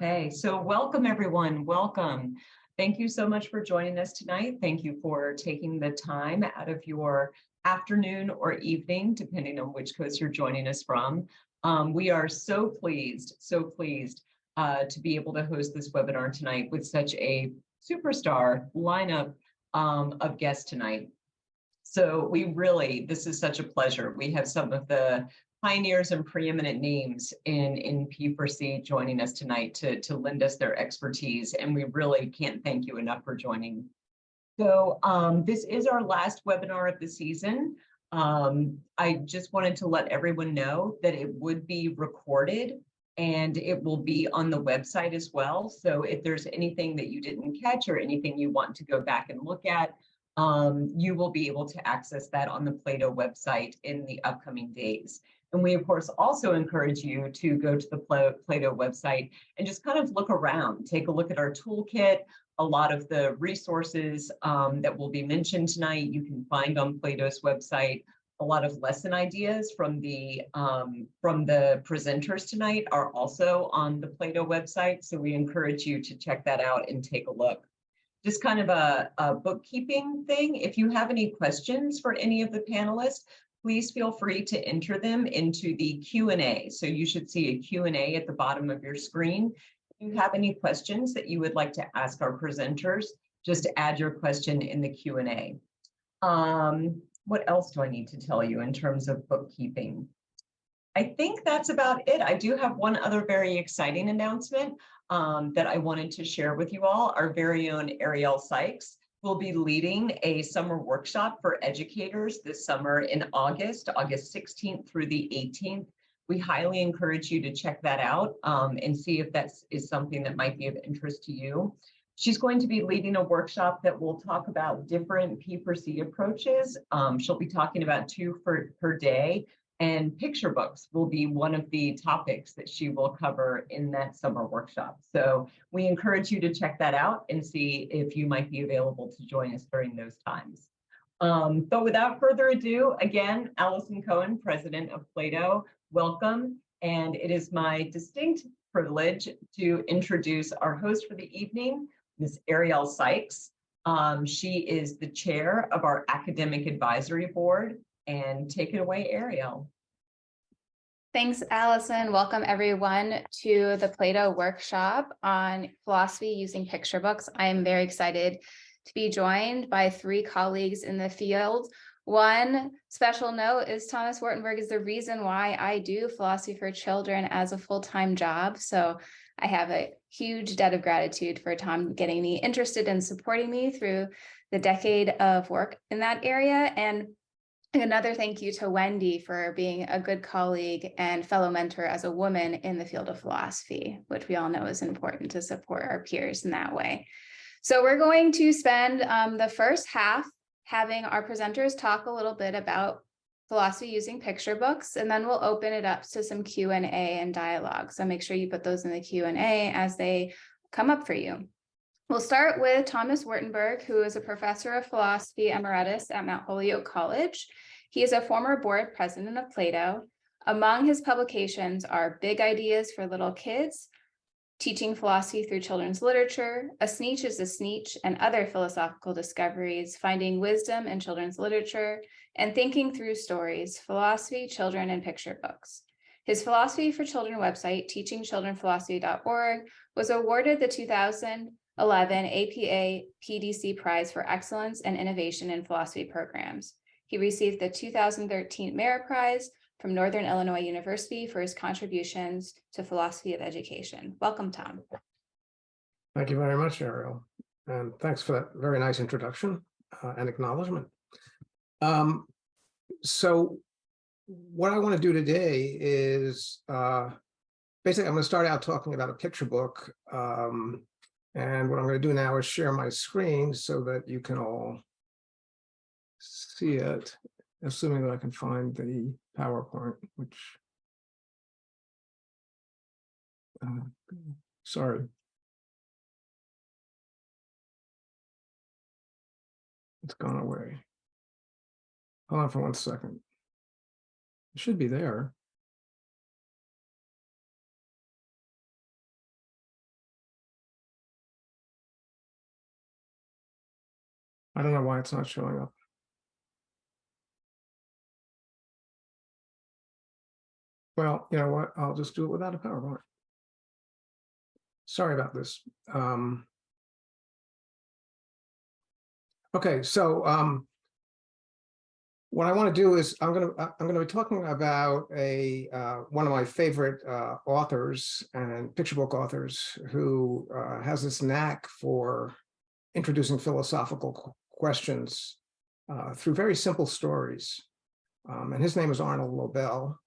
Okay, so welcome everyone, welcome. Thank you so much for joining us tonight. Thank you for taking the time out of your afternoon or evening, depending on which coast you're joining us from. We are so pleased to be able to host this webinar tonight with such a superstar lineup of guests tonight. So this is such a pleasure. We have some of the pioneers and preeminent names in P4C joining us tonight to lend us their expertise, and we really can't thank you enough for joining. So this is our last webinar of the season. I just wanted to let everyone know that it would be recorded and it will be on the website as well. So if there's anything that you didn't catch or anything you want to go back and look at, you will be able to access that on the PLATO website in the upcoming days. And we, of course, also encourage you to go to the PLATO website and just kind of look around, take a look at our toolkit. A lot of the resources that will be mentioned tonight, you can find on PLATO's website. A lot of lesson ideas from the presenters tonight are also on the PLATO website. So we encourage you to check that out and take a look. Just kind of a bookkeeping thing. If you have any questions for any of the panelists, please feel free to enter them into the Q&A. So you should see a Q&A at the bottom of your screen. If you have any questions that you would like to ask our presenters, just add your question in the Q&A. What else do I need to tell you in terms of bookkeeping? I think that's about it. I do have one other very exciting announcement that I wanted to share with you all. Our very own Ariel Sykes will be leading a summer workshop for educators this summer in August 16th through the 18th. We highly encourage you to check that out and see if that is something that might be of interest to you. She's going to be leading a workshop that will talk about different P4C approaches. She'll be talking about 2 per day. And picture books will be one of the topics that she will cover in that summer workshop. So we encourage you to check that out and see if you might be available to join us during those times. But without further ado, again, Allison Cohen, president of PLATO, welcome. And it is my distinct privilege to introduce our host for the evening, Ms. Ariel Sykes. She is the chair of our academic advisory board. And take it away, Ariel. Thanks, Allison. Welcome everyone to the PLATO workshop on philosophy using picture books. I am very excited to be joined by 3 colleagues in the field. One special note is Thomas Wartenberg is the reason why I do philosophy for children as a full-time job. So I have a huge debt of gratitude for Tom getting me interested in supporting me through the decade of work in that area. And another thank you to Wendy for being a good colleague and fellow mentor as a woman in the field of philosophy, which we all know is important to support our peers in that way. So we're going to spend the first half having our presenters talk a little bit about philosophy using picture books, and then we'll open it up to some Q&A and dialogue. So make sure you put those in the Q&A as they come up for you. We'll start with Thomas Wartenberg, who is a professor of philosophy emeritus at Mount Holyoke College. He is a former board president of PLATO. Among his publications are Big Ideas for Little Kids, Teaching Philosophy Through Children's Literature, A Sneetch is a Sneetch, and Other Philosophical Discoveries, Finding Wisdom in Children's Literature, and Thinking Through Stories, Philosophy, Children, and Picture Books. His Philosophy for Children website, teachingchildrenphilosophy.org, was awarded the 2011 APA PDC Prize for Excellence and Innovation in Philosophy Programs. He received the 2013 Merit Prize from Northern Illinois University for his contributions to philosophy of education. Welcome, Tom. Thank you very much, Ariel. And thanks for that very nice introduction and acknowledgement. So what I want to do today is basically I'm going to start out talking about a picture book. And what I'm going to do now is share my screen so that you can all see it, assuming that I can find the PowerPoint, which, sorry. It's gone away. Hold on for 1 second. It should be there. I don't know why it's not showing up. Well, you know what? I'll just do it without a PowerPoint. Sorry about this. Okay, so what I want to do is I'm going to be talking about one of my favorite authors and picture book authors who has this knack for introducing philosophical questions through very simple stories. And his name is Arnold Lobel.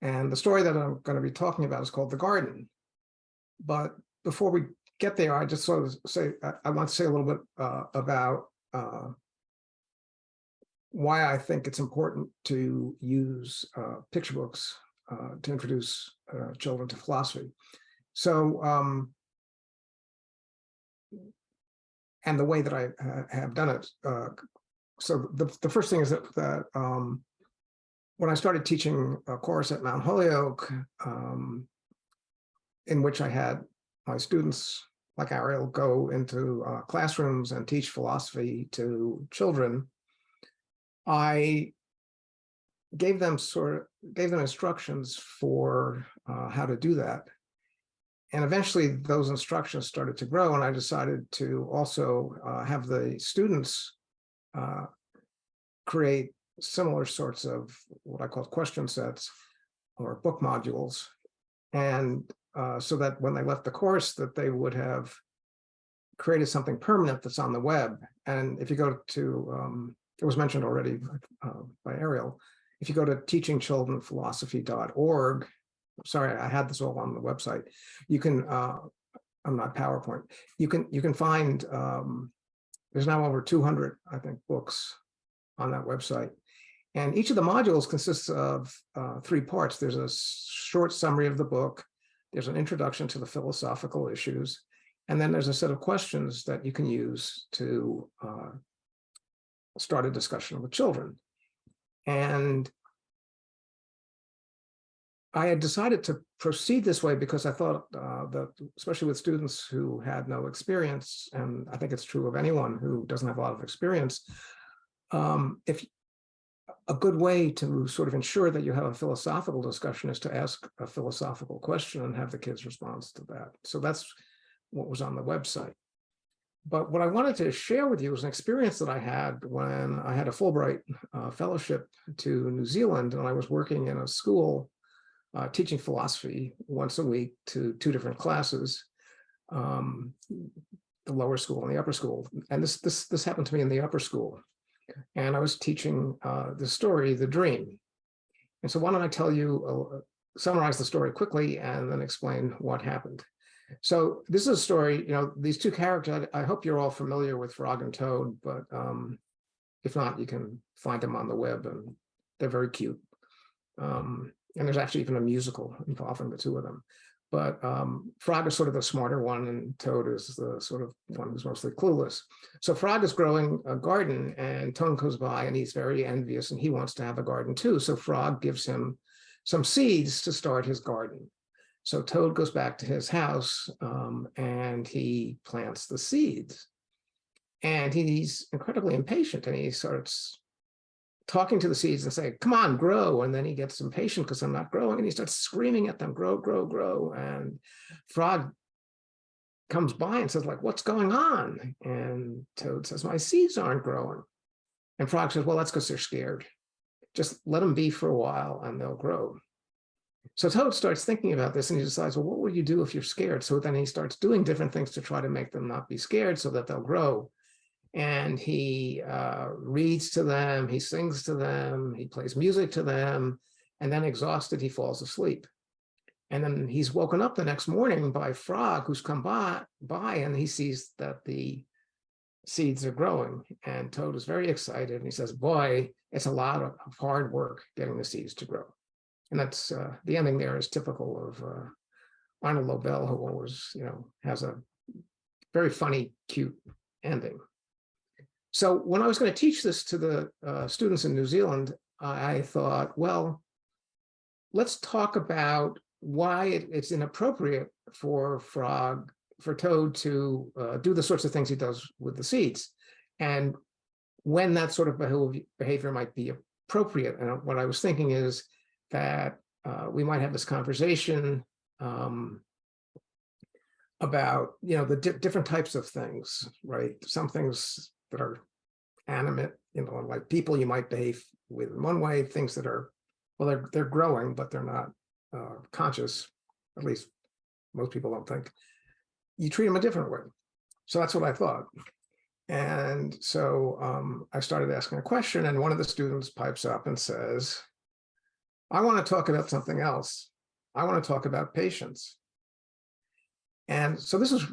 And the story that I'm going to be talking about is called The Garden. But before we get there, I just sort of say, I want to say a little bit about why I think it's important to use picture books to introduce children to philosophy. So, and the way that I have done it. So the first thing is that when I started teaching a course at Mount Holyoke, in which I had my students, like Ariel, go into classrooms and teach philosophy to children, I gave them instructions for how to do that. And eventually those instructions started to grow, and I decided to also have the students create similar sorts of what I call question sets or book modules. And so that when they left the course, that they would have created something permanent that's on the web. And if you go to, it was mentioned already by Ariel, if you go to teachingchildrenphilosophy.org, sorry, I had this all on the website, you can, I'm not PowerPoint, you can find, there's now over 200, I think, books on that website. And each of the modules consists of 3 parts. There's a short summary of the book, there's an introduction to the philosophical issues, and then there's a set of questions that you can use to start a discussion with children. And I had decided to proceed this way because I thought that, especially with students who had no experience, and I think it's true of anyone who doesn't have a lot of experience, if a good way to sort of ensure that you have a philosophical discussion is to ask a philosophical question and have the kids respond to that. So that's what was on the website. But what I wanted to share with you was an experience that I had when I had a Fulbright fellowship to New Zealand, and I was working in a school teaching philosophy once a week to 2 different classes, the lower school and the upper school. And this happened to me in the upper school. And I was teaching the story, The Dream. And so why don't I tell you, summarize the story quickly and then explain what happened. So this is a story, you know, these 2 characters, I hope you're all familiar with Frog and Toad, but if not, you can find them on the web, and they're very cute. And there's actually even a musical involving the 2 of them. But Frog is sort of the smarter one, and Toad is the sort of one who's mostly clueless. So Frog is growing a garden, and Toad goes by, and he's very envious, and he wants to have a garden too. So Frog gives him some seeds to start his garden. So Toad goes back to his house, and he plants the seeds. And he's incredibly impatient, and he starts talking to the seeds and saying, come on, grow. And then he gets impatient because I'm not growing, and he starts screaming at them, grow, grow, grow. And Frog comes by and says, like, what's going on? And Toad says, my seeds aren't growing. And Frog says, well, that's because they're scared. Just let them be for a while and they'll grow. So Toad starts thinking about this, and he decides, well, what would you do if you're scared? So then he starts doing different things to try to make them not be scared so that they'll grow. And he reads to them, he sings to them, he plays music to them, and then exhausted, he falls asleep. And then he's woken up the next morning by Frog, who's come by and he sees that the seeds are growing. And Toad is very excited, and he says, boy, it's a lot of hard work getting the seeds to grow. And that's the ending there is typical of Arnold Lobel, who always, you know, has a very funny, cute ending. So when I was going to teach this to the students in New Zealand, I thought, well, let's talk about why it's inappropriate for Toad to do the sorts of things he does with the seeds. And when that sort of behavior might be appropriate. And what I was thinking is that we might have this conversation about, the different types of things, right? Some things that are animate, like people you might behave with in one way, things that are, well, they're growing, but they're not conscious, at least most people don't think. You treat them a different way. So that's what I thought. And so I started asking a question, and one of the students pipes up and says, I want to talk about something else. I want to talk about patience. And so this is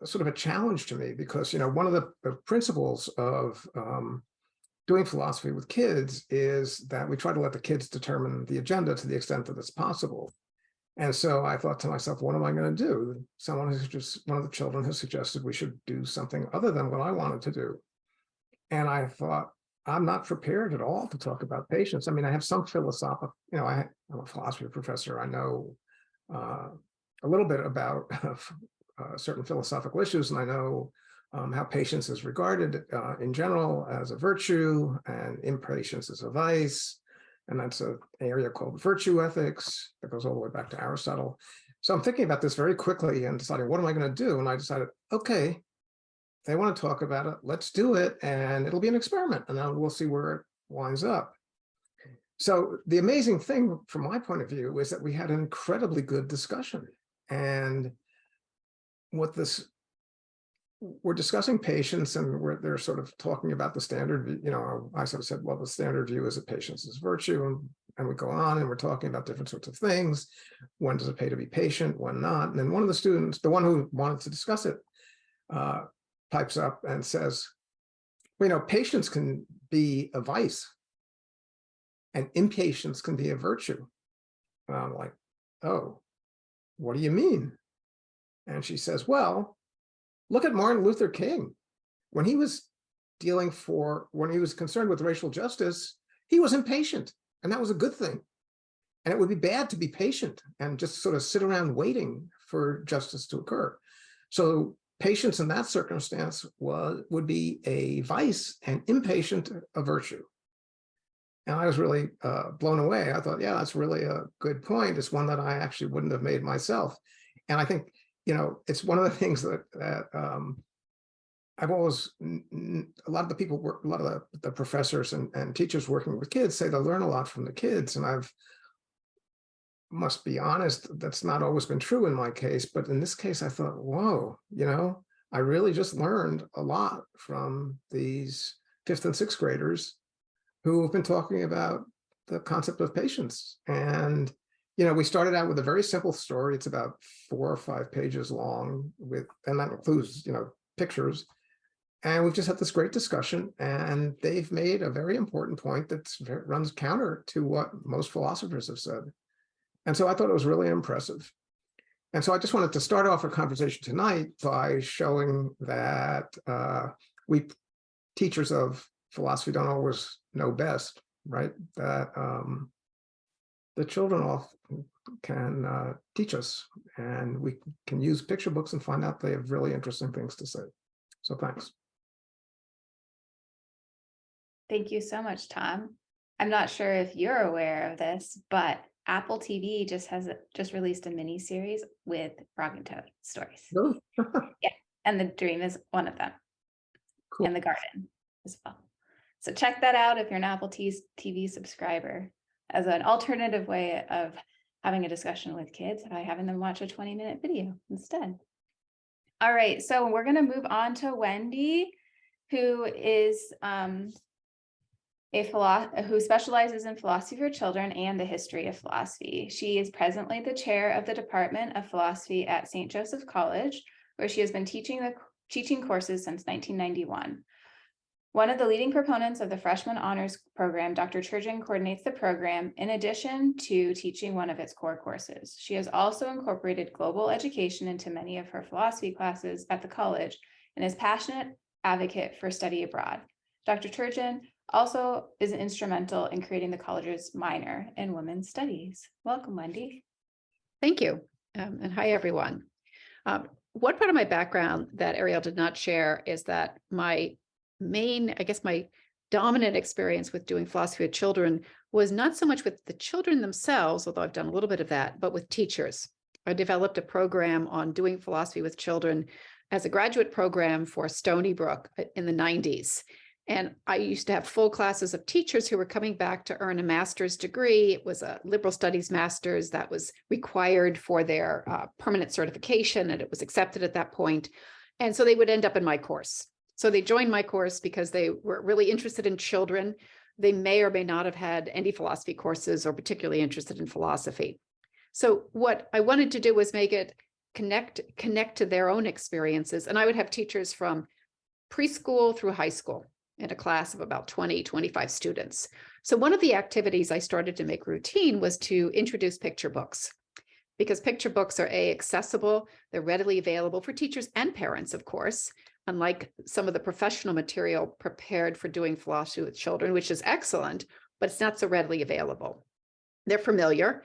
sort of a challenge to me because, one of the principles of doing philosophy with kids is that we try to let the kids determine the agenda to the extent that it's possible. And so I thought to myself, what am I going to do? One of the children has suggested we should do something other than what I wanted to do. And I thought, I'm not prepared at all to talk about patience. I mean, I have some philosophical, I'm a philosophy professor. I know a little bit about certain philosophical issues, and I know how patience is regarded in general as a virtue and impatience as a vice. And that's an area called virtue ethics that goes all the way back to Aristotle. So I'm thinking about this very quickly and deciding, what am I going to do? And I decided, okay, if they want to talk about it, let's do it. And it'll be an experiment, and then we'll see where it winds up. So the amazing thing from my point of view is that we had an incredibly good discussion. And we're discussing patience, and they're sort of talking about the standard, I sort of said, well, the standard view is that patience is virtue, and we go on and we're talking about different sorts of things. When does it pay to be patient, when not? And then one of the students, the one who wanted to discuss it, pipes up and says, patience can be a vice and impatience can be a virtue. And I'm like, oh, what do you mean? And she says, well, look at Martin Luther King. When he was concerned with racial justice, he was impatient, and that was a good thing. And it would be bad to be patient and just sort of sit around waiting for justice to occur. So patience in that circumstance would be a vice, and impatient a virtue. And I was really blown away. I thought, yeah, that's really a good point. It's one that I actually wouldn't have made myself. And I think, it's one of the things that I've always, a lot of the professors and teachers working with kids say they learn a lot from the kids. And must be honest, that's not always been true in my case. But in this case, I thought, whoa, I really just learned a lot from these 5th and 6th graders who have been talking about the concept of patience. And we started out with a very simple story. It's about 4 or 5 pages long, and that includes, pictures. And we've just had this great discussion, and they've made a very important point that runs counter to what most philosophers have said. And so I thought it was really impressive. And so I just wanted to start off a conversation tonight by showing that we teachers of philosophy don't always know best, right? That the children often can teach us, and we can use picture books and find out they have really interesting things to say. So thanks. Thank you so much, Tom. I'm not sure if you're aware of this, but Apple TV just released a mini series with Frog and Toad stories. Really? Yeah, and The Dream is one of them. Cool. And The Garden as well. So check that out if you're an Apple TV subscriber, as an alternative way of having a discussion with kids by having them watch a 20-minute video instead. All right, so we're going to move on to Wendy, who is who specializes in philosophy for children and the history of philosophy. She is presently the chair of the Department of Philosophy at St. Joseph College, where she has been teaching courses since 1991. One of the leading proponents of the freshman honors program, Dr. Turgeon coordinates the program in addition to teaching one of its core courses. She has also incorporated global education into many of her philosophy classes at the college and is a passionate advocate for study abroad. Dr. Turgeon also is instrumental in creating the college's minor in women's studies. Welcome, Wendy. Thank you. And hi, everyone. One part of my background that Ariel did not share is that my dominant experience with doing philosophy with children was not so much with the children themselves, although I've done a little bit of that, but with teachers. I developed a program on doing philosophy with children as a graduate program for Stony Brook in the 90s. And I used to have full classes of teachers who were coming back to earn a master's degree. It was a liberal studies master's that was required for their permanent certification, and it was accepted at that point. And so they would end up in my course. So they joined my course because they were really interested in children. They may or may not have had any philosophy courses or particularly interested in philosophy. So what I wanted to do was make it connect to their own experiences. And I would have teachers from preschool through high school in a class of about 20, 25 students. So one of the activities I started to make routine was to introduce picture books, because picture books are accessible, they're readily available for teachers and parents, of course, unlike some of the professional material prepared for doing philosophy with children, which is excellent, but it's not so readily available. They're familiar,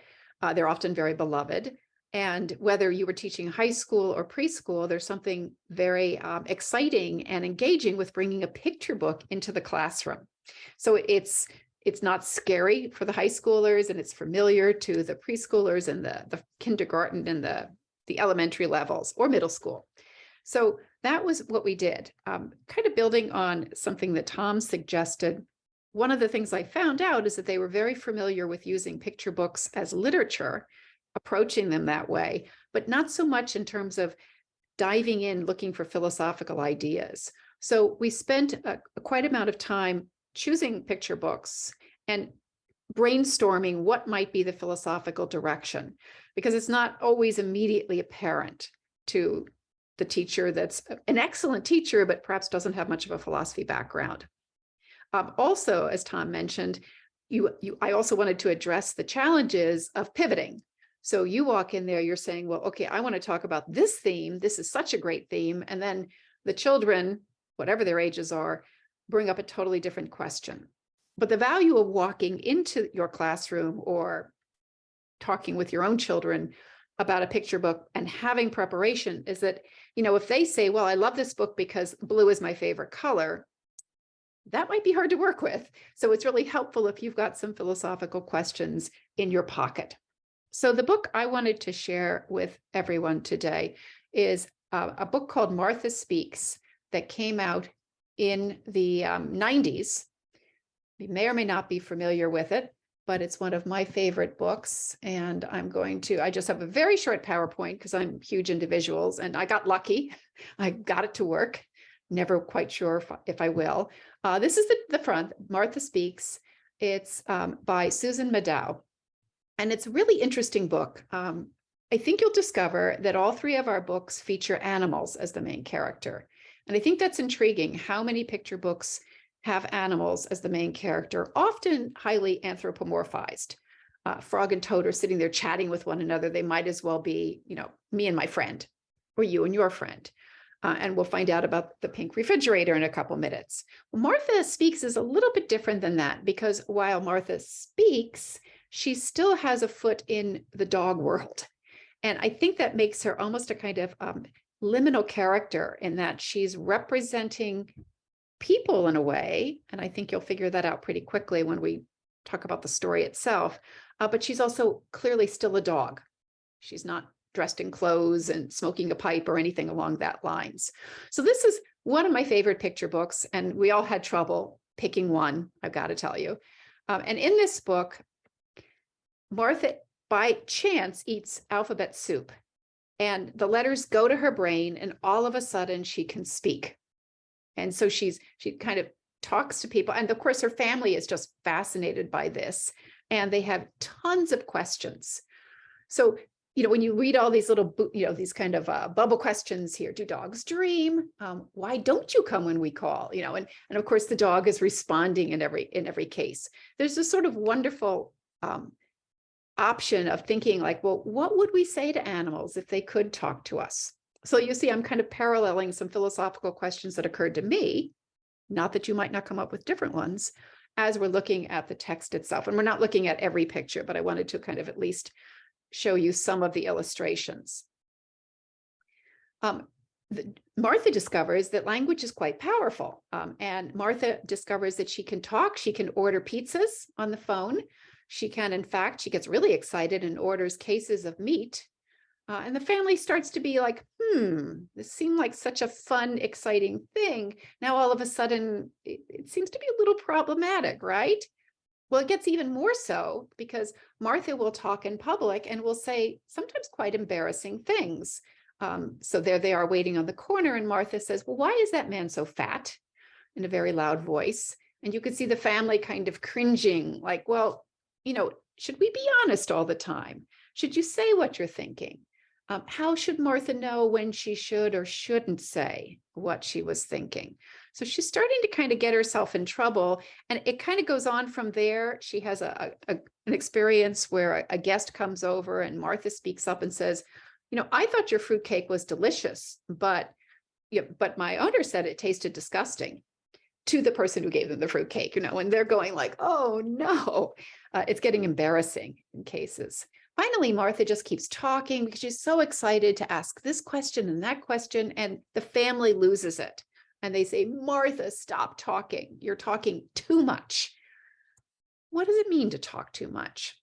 they're often very beloved. And whether you were teaching high school or preschool, there's something very exciting and engaging with bringing a picture book into the classroom. So it's not scary for the high schoolers, and it's familiar to the preschoolers and the kindergarten and the elementary levels or middle school. So that was what we did, kind of building on something that Tom suggested. One of the things I found out is that they were very familiar with using picture books as literature, approaching them that way, but not so much in terms of diving in, looking for philosophical ideas. So we spent quite amount of time choosing picture books and brainstorming what might be the philosophical direction, because it's not always immediately apparent to the teacher that's an excellent teacher, but perhaps doesn't have much of a philosophy background. Also, as Tom mentioned, I also wanted to address the challenges of pivoting. So you walk in there, you're saying, well, okay, I want to talk about this theme. This is such a great theme. And then the children, whatever their ages are, bring up a totally different question. But the value of walking into your classroom or talking with your own children about a picture book and having preparation is that, if they say, well, I love this book because blue is my favorite color, that might be hard to work with. So it's really helpful if you've got some philosophical questions in your pocket. So the book I wanted to share with everyone today is a book called Martha Speaks that came out in the 90s. You may or may not be familiar with it, but it's one of my favorite books. And I just have a very short PowerPoint because I'm huge into visuals, and I got lucky. I got it to work. Never quite sure if I will. This is the front, Martha Speaks. It's by Susan Maddow. And it's a really interesting book. I think you'll discover that all three of our books feature animals as the main character. And I think that's intriguing, how many picture books have animals as the main character, often highly anthropomorphized. Frog and Toad are sitting there chatting with one another. They might as well be, me and my friend, or you and your friend. And we'll find out about the pink refrigerator in a couple minutes. Well, Martha Speaks is a little bit different than that, because while Martha speaks, she still has a foot in the dog world. And I think that makes her almost a kind of liminal character, in that she's representing people in a way. And I think you'll figure that out pretty quickly when we talk about the story itself. But she's also clearly still a dog. She's not dressed in clothes and smoking a pipe or anything along that lines. So this is one of my favorite picture books, and we all had trouble picking one, I've got to tell you. And in this book, Martha, by chance, eats alphabet soup, and the letters go to her brain, and all of a sudden she can speak. And so she kind of talks to people. And of course, her family is just fascinated by this, and they have tons of questions. So, when you read all these little, these kind of bubble questions here, do dogs dream? Why don't you come when we call? And of course, the dog is responding in every case. There's this sort of wonderful option of thinking like, well, what would we say to animals if they could talk to us? So you see, I'm kind of paralleling some philosophical questions that occurred to me, not that you might not come up with different ones, as we're looking at the text itself. And we're not looking at every picture, but I wanted to kind of at least show you some of the illustrations. Martha discovers that language is quite powerful. And Martha discovers that she can talk, she can order pizzas on the phone. She can, in fact, she gets really excited and orders cases of meat. And the family starts to be like, this seemed like such a fun, exciting thing. Now, all of a sudden, it seems to be a little problematic, right? Well, it gets even more so because Martha will talk in public and will say sometimes quite embarrassing things. So there they are waiting on the corner, and Martha says, well, why is that man so fat? In a very loud voice. And you could see the family kind of cringing, like, well, should we be honest all the time? Should you say what you're thinking? How should Martha know when she should or shouldn't say what she was thinking? So she's starting to kind of get herself in trouble, and it kind of goes on from there. She has an experience where a guest comes over and Martha speaks up and says, I thought your fruitcake was delicious, but my owner said it tasted disgusting, to the person who gave them the fruitcake, and they're going like, oh no, it's getting embarrassing in cases. Finally, Martha just keeps talking because she's so excited to ask this question and that question, and the family loses it. And they say, Martha, stop talking. You're talking too much. What does it mean to talk too much?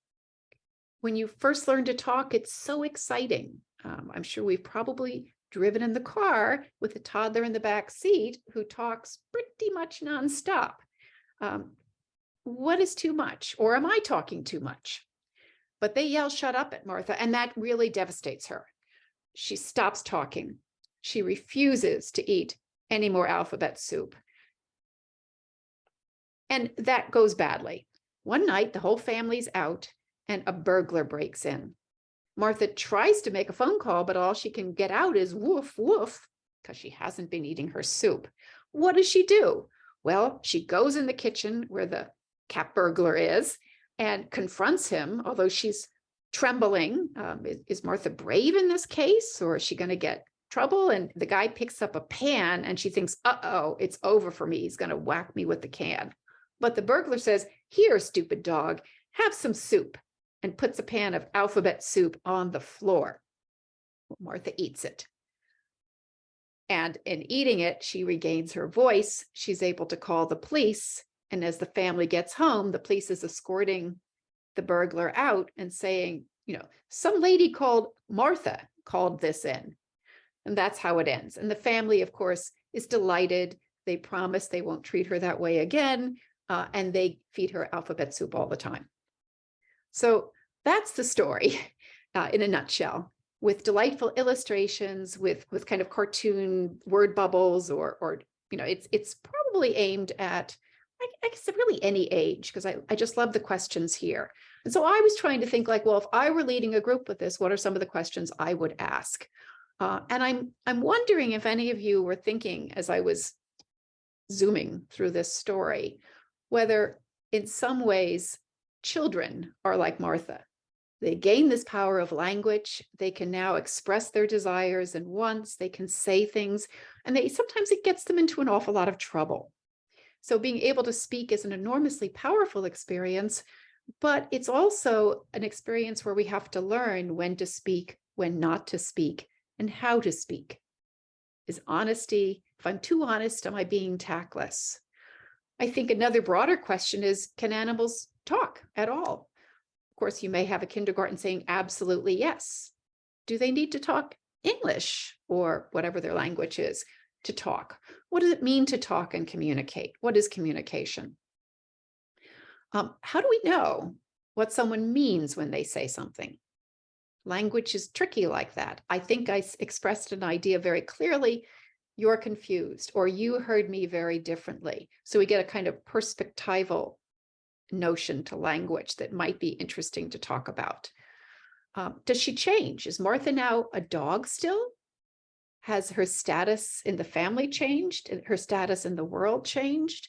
When you first learn to talk, it's so exciting. I'm sure we've probably driven in the car with a toddler in the back seat who talks pretty much nonstop. What is too much? Or am I talking too much? But they yell, shut up at Martha, and that really devastates her. She stops talking. She refuses to eat any more alphabet soup. And that goes badly. One night, the whole family's out, and a burglar breaks in. Martha tries to make a phone call, but all she can get out is woof, woof, because she hasn't been eating her soup. What does she do? Well, she goes in the kitchen where the cat burglar is and confronts him, although she's trembling. Is Martha brave in this case, or is she going to get trouble? And the guy picks up a pan and she thinks, uh-oh, it's over for me. He's going to whack me with the can. But the burglar says, here, stupid dog, have some soup, and puts a pan of alphabet soup on the floor. Well, Martha eats it. And in eating it, she regains her voice. She's able to call the police. And as the family gets home, the police is escorting the burglar out and saying, some lady called Martha called this in. And that's how it ends. And the family, of course, is delighted. They promise they won't treat her that way again. And they feed her alphabet soup all the time. So that's the story in a nutshell, with delightful illustrations, with kind of cartoon word bubbles, or it's probably aimed at, I guess, really any age, because I just love the questions here. And so I was trying to think like, well, if I were leading a group with this, what are some of the questions I would ask? And I'm wondering if any of you were thinking, as I was zooming through this story, whether in some ways children are like Martha. They gain this power of language. They can now express their desires and wants. They can say things, and sometimes it gets them into an awful lot of trouble. So being able to speak is an enormously powerful experience, but it's also an experience where we have to learn when to speak, when not to speak, and how to speak. Is honesty, if I'm too honest, am I being tactless? I think another broader question is, can animals talk at all? Of course, you may have a kindergarten saying absolutely yes. Do they need to talk English or whatever their language is to talk? What does it mean to talk and communicate? What is communication? How do we know what someone means when they say something? Language is tricky like that. I think I expressed an idea very clearly. You're confused, or you heard me very differently. So we get a kind of perspectival notion to language that might be interesting to talk about. Does she change? Is Martha now a dog still? Has her status in the family changed? Her status in the world changed?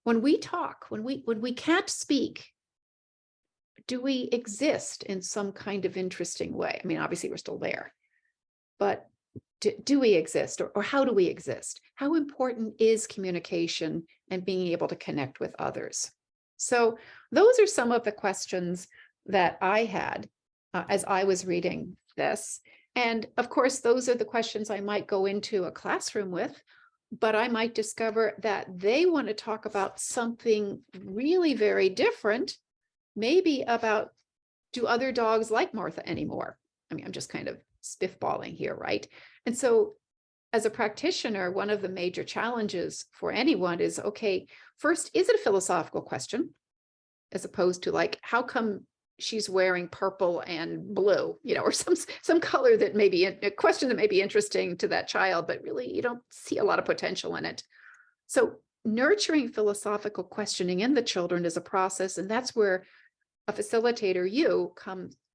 When we talk, when we can't speak, do we exist in some kind of interesting way? I mean, obviously we're still there, but do we exist, or how do we exist? How important is communication and being able to connect with others? So those are some of the questions that I had as I was reading this. And of course, those are the questions I might go into a classroom with, but I might discover that they want to talk about something really very different, maybe about, do other dogs like Martha anymore? I mean, I'm just kind of spitballing here, right? And so as a practitioner, one of the major challenges for anyone is, okay, first, is it a philosophical question? As opposed to like, how come she's wearing purple and blue, or some color that may be a question that may be interesting to that child, but really you don't see a lot of potential in it. So nurturing philosophical questioning in the children is a process, and that's where a facilitator,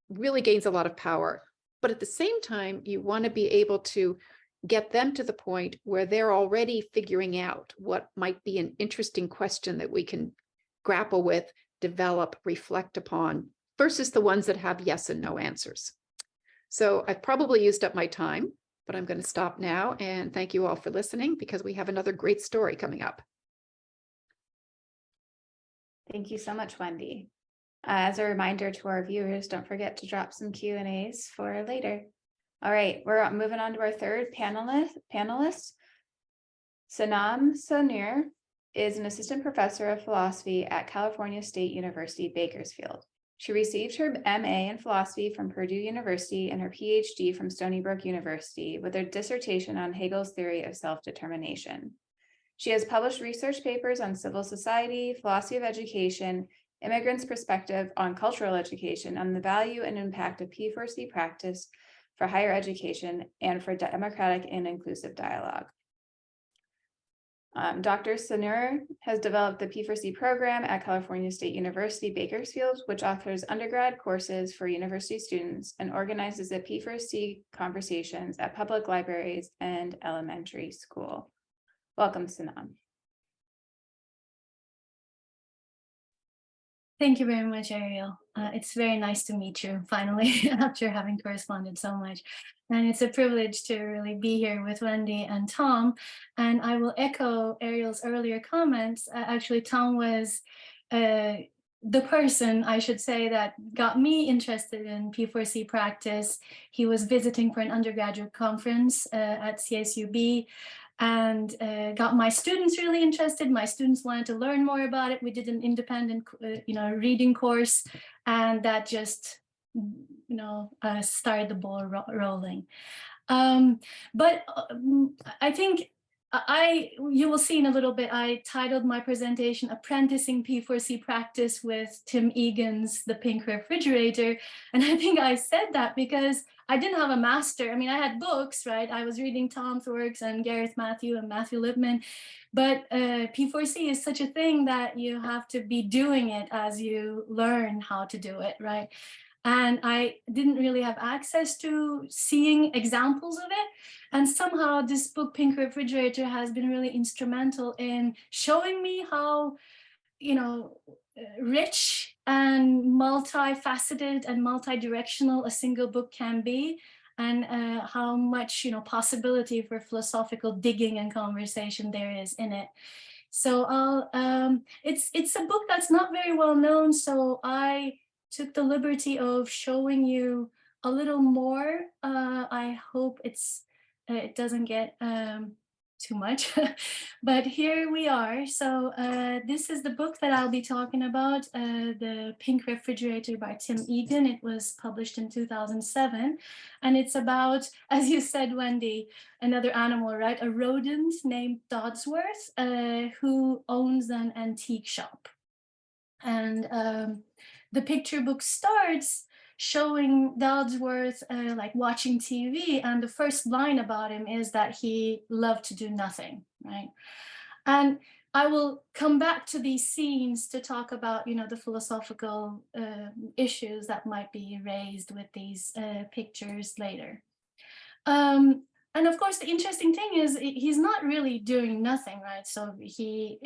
really gains a lot of power. But at the same time, you want to be able to get them to the point where they're already figuring out what might be an interesting question that we can grapple with, develop, reflect upon, versus the ones that have yes and no answers. So I've probably used up my time, but I'm going to stop now and thank you all for listening, because we have another great story coming up. Thank you so much, Wendy. As a reminder to our viewers, don't forget to drop some Q&As for later. All right, we're moving on to our third panelist. Senem Saner is an assistant professor of philosophy at California State University, Bakersfield. She received her MA in philosophy from Purdue University and her PhD from Stony Brook University, with her dissertation on Hegel's theory of self-determination. She has published research papers on civil society, philosophy of education, immigrants' perspective on cultural education, on the value and impact of P4C practice for higher education, and for democratic and inclusive dialogue. Dr. Saner has developed the P4C program at California State University, Bakersfield, which offers undergrad courses for university students and organizes the P4C conversations at public libraries and elementary school. Welcome, Senem. Thank you very much, Ariel. It's very nice to meet you finally after having corresponded so much. And it's a privilege to really be here with Wendy and Tom. And I will echo Ariel's earlier comments. Actually, Tom was the person, I should say, that got me interested in P4C practice. He was visiting for an undergraduate conference at CSUB, and got my students really interested. My students wanted to learn more about it. We did an independent, reading course, and that just, started the ball rolling. But I think you will see in a little bit, I titled my presentation Apprenticing P4C Practice with Tim Egan's The Pink Refrigerator. And I think I said that because I didn't have a master. I mean, I had books, right? I was reading Tom's works and Gareth Matthew and Matthew Lipman, but P4C is such a thing that you have to be doing it as you learn how to do it, right? And I didn't really have access to seeing examples of it. And somehow this book, Pink Refrigerator, has been really instrumental in showing me how, rich and multifaceted and multi-directional a single book can be, and how much, possibility for philosophical digging and conversation there is in it. So it's a book that's not very well known. So I took the liberty of showing you a little more. I hope it doesn't get too much, but here we are. So this is the book that I'll be talking about, The Pink Refrigerator by Tim Egan. It was published in 2007, and it's about, as you said, Wendy, another animal, right? A rodent named Dodsworth, who owns an antique shop. And the picture book starts showing Dodsworth like watching TV, and the first line about him is that he loved to do nothing, right? And I will come back to these scenes to talk about, the philosophical issues that might be raised with these pictures later. And of course, the interesting thing is he's not really doing nothing, right? So he,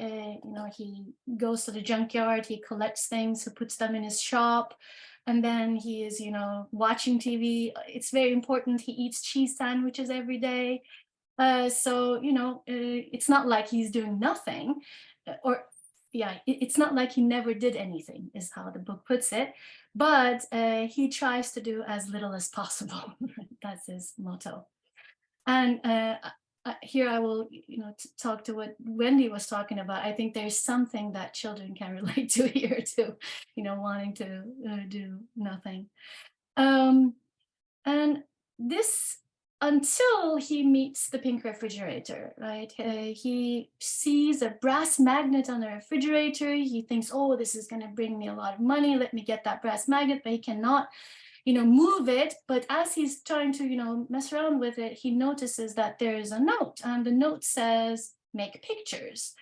he goes to the junkyard, he collects things, he puts them in his shop, and then he is, watching TV. It's very important. He eats cheese sandwiches every day. So, it's not like he's doing nothing, or yeah, it's not like he never did anything, is how the book puts it, but he tries to do as little as possible. That's his motto. And here I will, talk to what Wendy was talking about. I think there's something that children can relate to here too, wanting to do nothing. And this, until he meets the pink refrigerator, right? He sees a brass magnet on the refrigerator. He thinks, oh, this is going to bring me a lot of money. Let me get that brass magnet, but he cannot, move it. But as he's trying to, mess around with it, he notices that there is a note, and the note says, make pictures.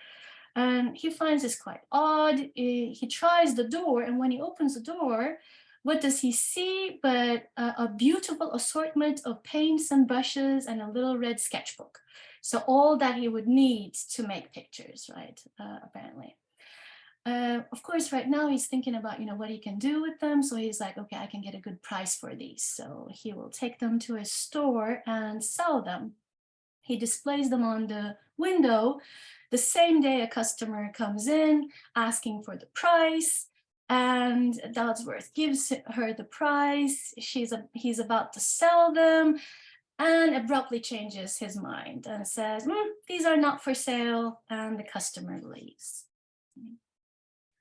And he finds this quite odd. He tries the door, and when he opens the door, what does he see but a beautiful assortment of paints and brushes and a little red sketchbook. So all that he would need to make pictures, right, apparently. Of course, right now he's thinking about, what he can do with them. So he's like, okay, I can get a good price for these. So he will take them to a store and sell them. He displays them on the window. The same day a customer comes in asking for the price, and Dodsworth gives her the price. He's about to sell them, and abruptly changes his mind and says, these are not for sale, and the customer leaves.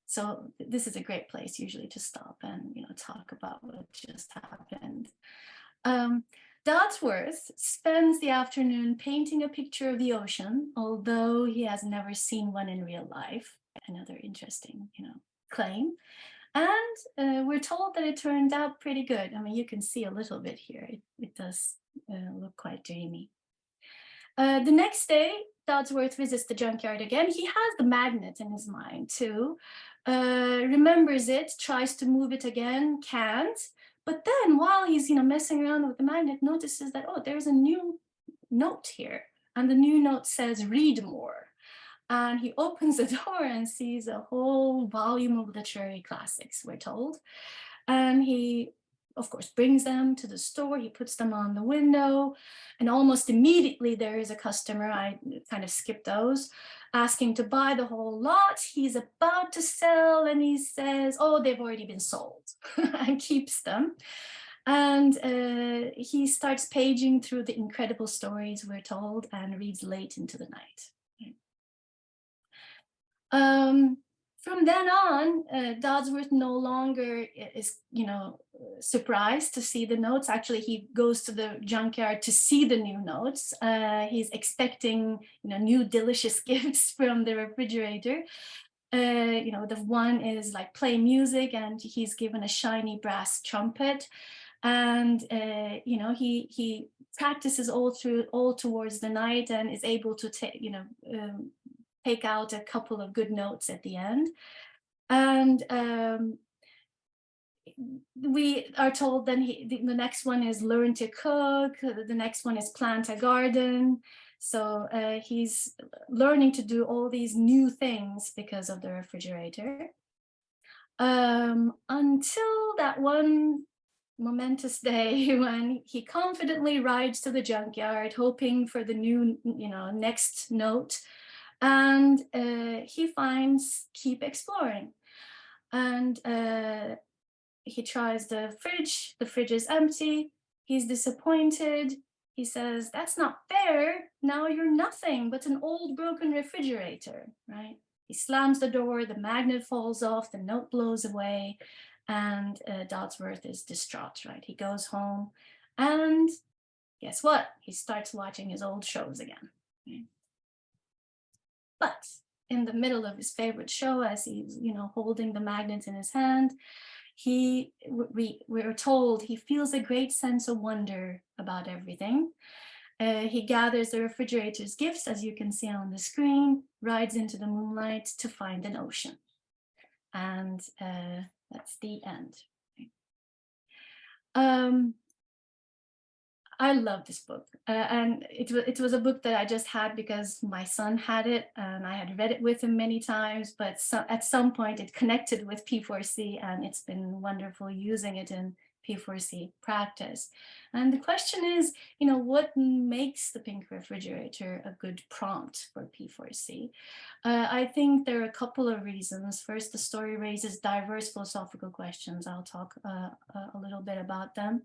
So this is a great place usually to stop and talk about what just happened. Dodsworth spends the afternoon painting a picture of the ocean, although he has never seen one in real life. Another interesting, claim. And we're told that it turned out pretty good. I mean, you can see a little bit here. It does look quite dreamy. The next day, Dodsworth visits the junkyard again. He has the magnet in his mind too. Remembers it, tries to move it again, can't. But then while he's messing around with the magnet, notices that, oh, there's a new note here. And the new note says, read more. And he opens the door and sees a whole volume of literary classics, we're told. And he, of course, brings them to the store. He puts them on the window. And almost immediately there is a customer, I kind of skipped those, asking to buy the whole lot. He's about to sell and he says, oh, they've already been sold, and keeps them. And he starts paging through the incredible stories, we're told, and reads late into the night. From then on, Dodsworth no longer is, surprised to see the notes. Actually, he goes to the junkyard to see the new notes. He's expecting, new delicious gifts from the refrigerator. The one is like play music, and he's given a shiny brass trumpet. And he practices all towards the night and is able to take out a couple of good notes at the end. And we are told then the next one is learn to cook, the next one is plant a garden. So he's learning to do all these new things because of the refrigerator. Until that one momentous day when he confidently rides to the junkyard, hoping for the new, next note. And he finds keep exploring. And he tries the fridge is empty. He's disappointed. He says, that's not fair. Now you're nothing but an old broken refrigerator, right? He slams the door, the magnet falls off, the note blows away, and Dodsworth is distraught, right? He goes home and guess what? He starts watching his old shows again. Right? But in the middle of his favorite show, as he's, holding the magnet in his hand, we're told he feels a great sense of wonder about everything. He gathers the refrigerator's gifts, as you can see on the screen, rides into the moonlight to find an ocean. And that's the end. I love this book, and it was a book that I just had because my son had it, and I had read it with him many times, but at some point it connected with P4C, and it's been wonderful using it in P4C practice. And the question is, what makes the pink refrigerator a good prompt for P4C? I think there are a couple of reasons. First, the story raises diverse philosophical questions. I'll talk a little bit about them.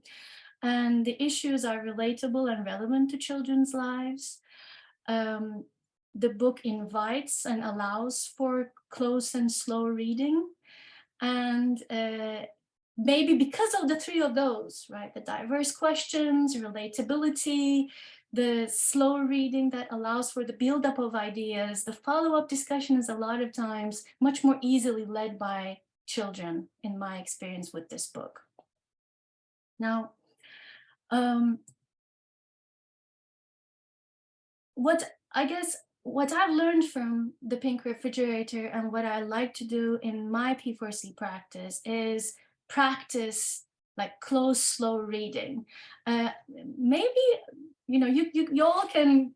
And the issues are relatable and relevant to children's lives. The book invites and allows for close and slow reading. And maybe because of the three of those, right? The diverse questions, relatability, the slow reading that allows for the buildup of ideas, the follow-up discussion is a lot of times much more easily led by children, in my experience with this book. Now, what I've learned from the pink refrigerator and what I like to do in my P4C practice is practice like close, slow reading. Maybe, you all can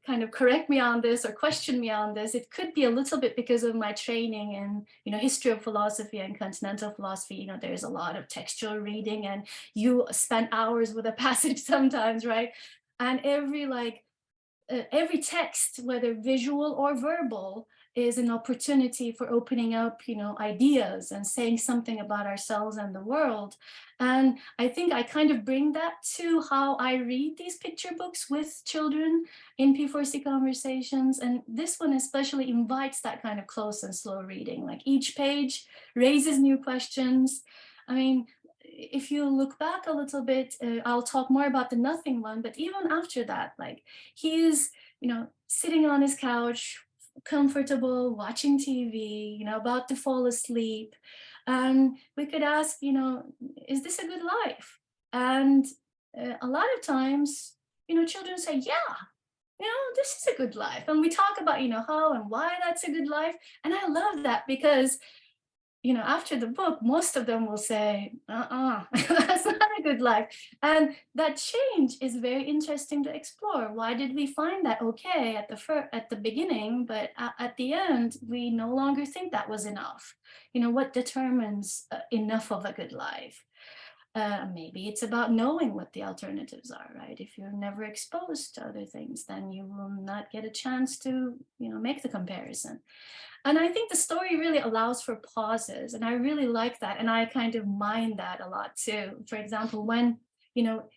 kind of correct me on this or question me on this. It could be a little bit because of my training in, history of philosophy and continental philosophy. There's a lot of textual reading and you spend hours with a passage sometimes, right? And every text, whether visual or verbal, is an opportunity for opening up, ideas and saying something about ourselves and the world. And I think I kind of bring that to how I read these picture books with children in P4C conversations. And this one especially invites that kind of close and slow reading. Like each page raises new questions. I mean, if you look back a little bit, I'll talk more about the nothing one, but even after that, like he is, sitting on his couch, comfortable, watching TV, about to fall asleep. And we could ask, is this a good life? And a lot of times, children say, yeah, this is a good life. And we talk about, how and why that's a good life. And I love that because after the book, most of them will say, that's not a good life. And that change is very interesting to explore. Why did we find that okay at the beginning, but at the end, we no longer think that was enough? What determines enough of a good life? Maybe it's about knowing what the alternatives are, right? If you're never exposed to other things, then you will not get a chance to, make the comparison. And I think the story really allows for pauses, and I really like that. And I kind of mind that a lot too. For example, when,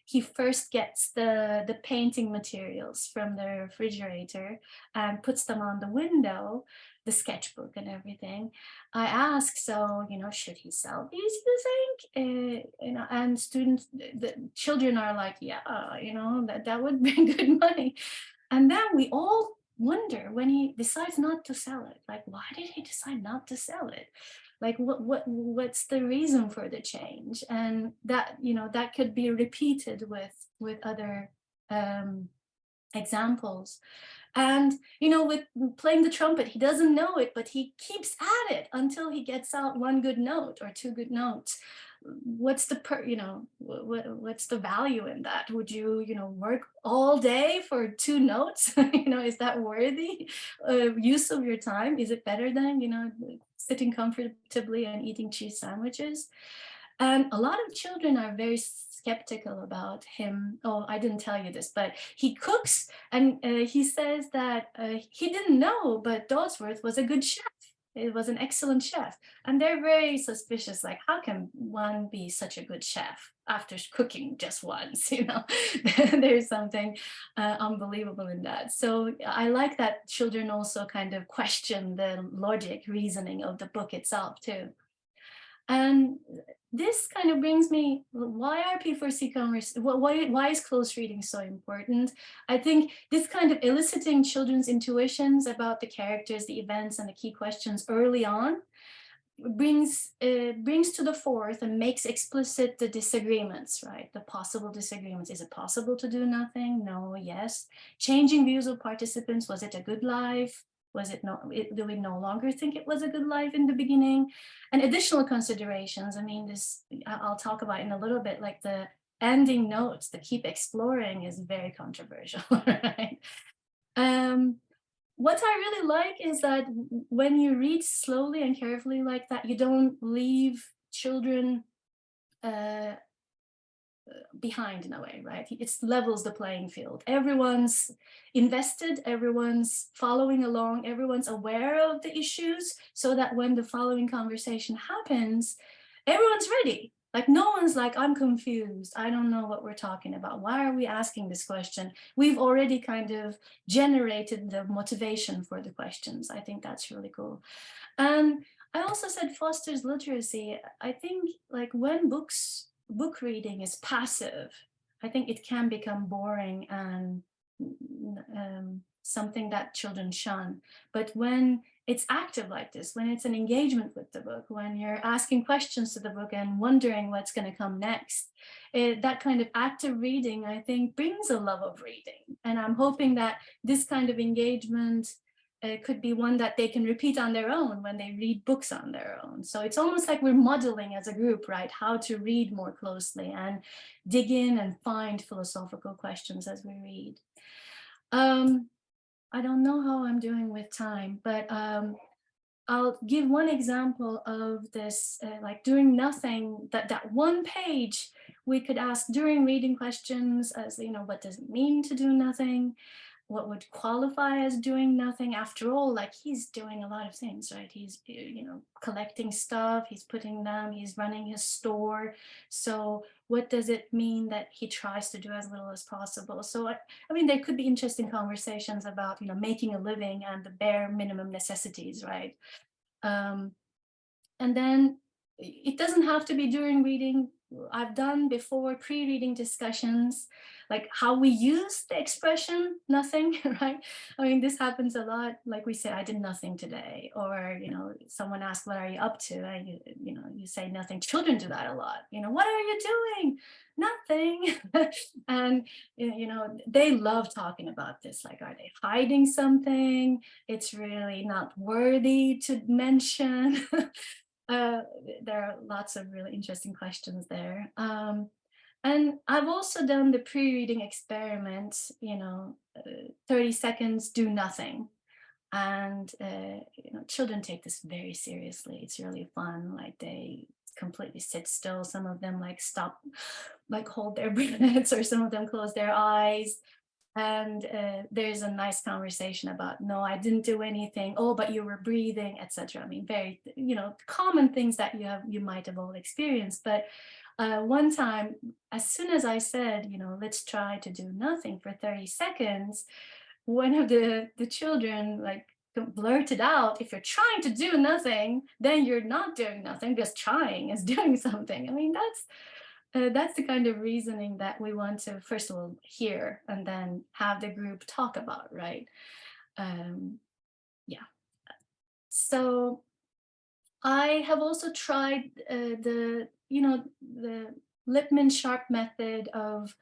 he first gets the painting materials from the refrigerator and puts them on the window, the sketchbook and everything, I ask, so, should he sell these, you think? And the children are like, yeah, that would bring good money. And then we all wonder when he decides not to sell it, like, why did he decide not to sell it? Like, what's the reason for the change? And that, that could be repeated with other examples. And, with playing the trumpet, he doesn't know it, but he keeps at it until he gets out one good note or two good notes. What's the what's the value in that? Would you work all day for two notes? Is that worthy use of your time? Is it better than sitting comfortably and eating cheese sandwiches? And a lot of children are very skeptical about him. Oh, I didn't tell you this, but he cooks, and he says that he didn't know, but Dodsworth was a good chef. It was an excellent chef. And they're very suspicious, like, how can one be such a good chef after cooking just once? There's something unbelievable in that. So I like that children also kind of question the logic, reasoning of the book itself too. And this kind of brings me, why are P4C why is close reading so important? I think this kind of eliciting children's intuitions about the characters, the events, and the key questions early on brings to the forth and makes explicit the disagreements, right? The possible disagreements. Is it possible to do nothing? No, yes. Changing views of participants. Was it a good life? Was it not? Do we no longer think it was a good life in the beginning? And additional considerations. I mean, this I'll talk about in a little bit, like the ending notes, the keep exploring is very controversial, right? What I really like is that when you read slowly and carefully like that, you don't leave children behind in a way, right? It levels the playing field. Everyone's invested, everyone's following along, everyone's aware of the issues, so that when the following conversation happens, everyone's ready. Like no one's like, I'm confused, I don't know what we're talking about, why are we asking this question? We've already kind of generated the motivation for the questions. I think that's really cool. And I also said fosters literacy. I think like when book reading is passive, I think it can become boring and something that children shun. But when it's active like this, when it's an engagement with the book, when you're asking questions to the book and wondering what's going to come next, that kind of active reading, I think, brings a love of reading. And I'm hoping that this kind of engagement could be one that they can repeat on their own when they read books on their own. So it's almost like we're modeling as a group, right, how to read more closely and dig in and find philosophical questions as we read. I don't know how I'm doing with time, but I'll give one example of this, like doing nothing, that one page we could ask during reading questions as, you know, what does it mean to do nothing? What would qualify as doing nothing? After all, like he's doing a lot of things, right? He's, you know, collecting stuff, he's putting them, he's running his store. So what does it mean that he tries to do as little as possible? So, I mean, there could be interesting conversations about, you know, making a living and the bare minimum necessities, right? And then it doesn't have to be during reading. I've done before pre-reading discussions, like how we use the expression nothing, right? I mean, this happens a lot. Like we say, I did nothing today, or, you know, someone asks, what are you up to? And you know, you say nothing. Children do that a lot. You know, what are you doing? Nothing. And, you know, they love talking about this. Like, are they hiding something? It's really not worthy to mention. There are lots of really interesting questions there. And I've also done the pre-reading experiment, you know, 30 seconds, do nothing. And, you know, children take this very seriously. It's really fun. Like they completely sit still. Some of them like stop, like hold their breaths, or some of them close their eyes. And there's a nice conversation about, no, I didn't do anything. Oh, but you were breathing, etc. I mean, very, you know, common things that you might have all experienced. But one time, as soon as I said, you know, let's try to do nothing for 30 seconds, one of the children like blurted out, if you're trying to do nothing, then you're not doing nothing, because trying is doing something. I mean, that's the kind of reasoning that we want to, first of all, hear and then have the group talk about, right? Yeah. So I have also tried the Lippmann-Sharp method of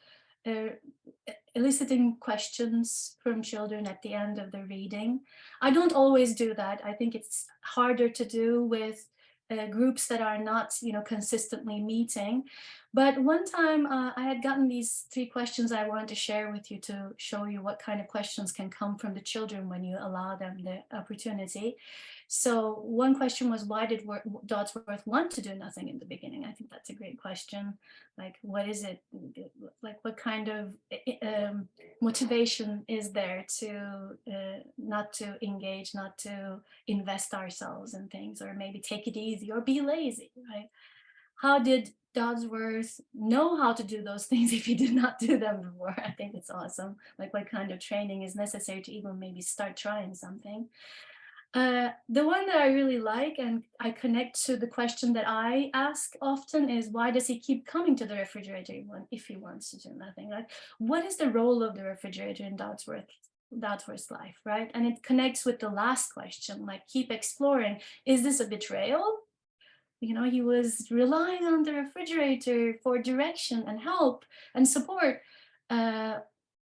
eliciting questions from children at the end of the reading. I don't always do that. I think it's harder to do with groups that are not, you know, consistently meeting. But one time I had gotten these 3 questions I wanted to share with you to show you what kind of questions can come from the children when you allow them the opportunity. So one question was, why did Dodsworth want to do nothing in the beginning? I think that's a great question. Like, what is it? Like, what kind of motivation is there to not to engage, not to invest ourselves in things, or maybe take it easy or be lazy, right? How did Dodsworth know how to do those things if he did not do them before? I think it's awesome. Like, what kind of training is necessary to even maybe start trying something? The one that I really like, and I connect to the question that I ask often, is why does he keep coming to the refrigerator if he wants to do nothing? Like, what is the role of the refrigerator in Dodsworth's life, right? And it connects with the last question, like, keep exploring. Is this a betrayal? You know, he was relying on the refrigerator for direction and help and support.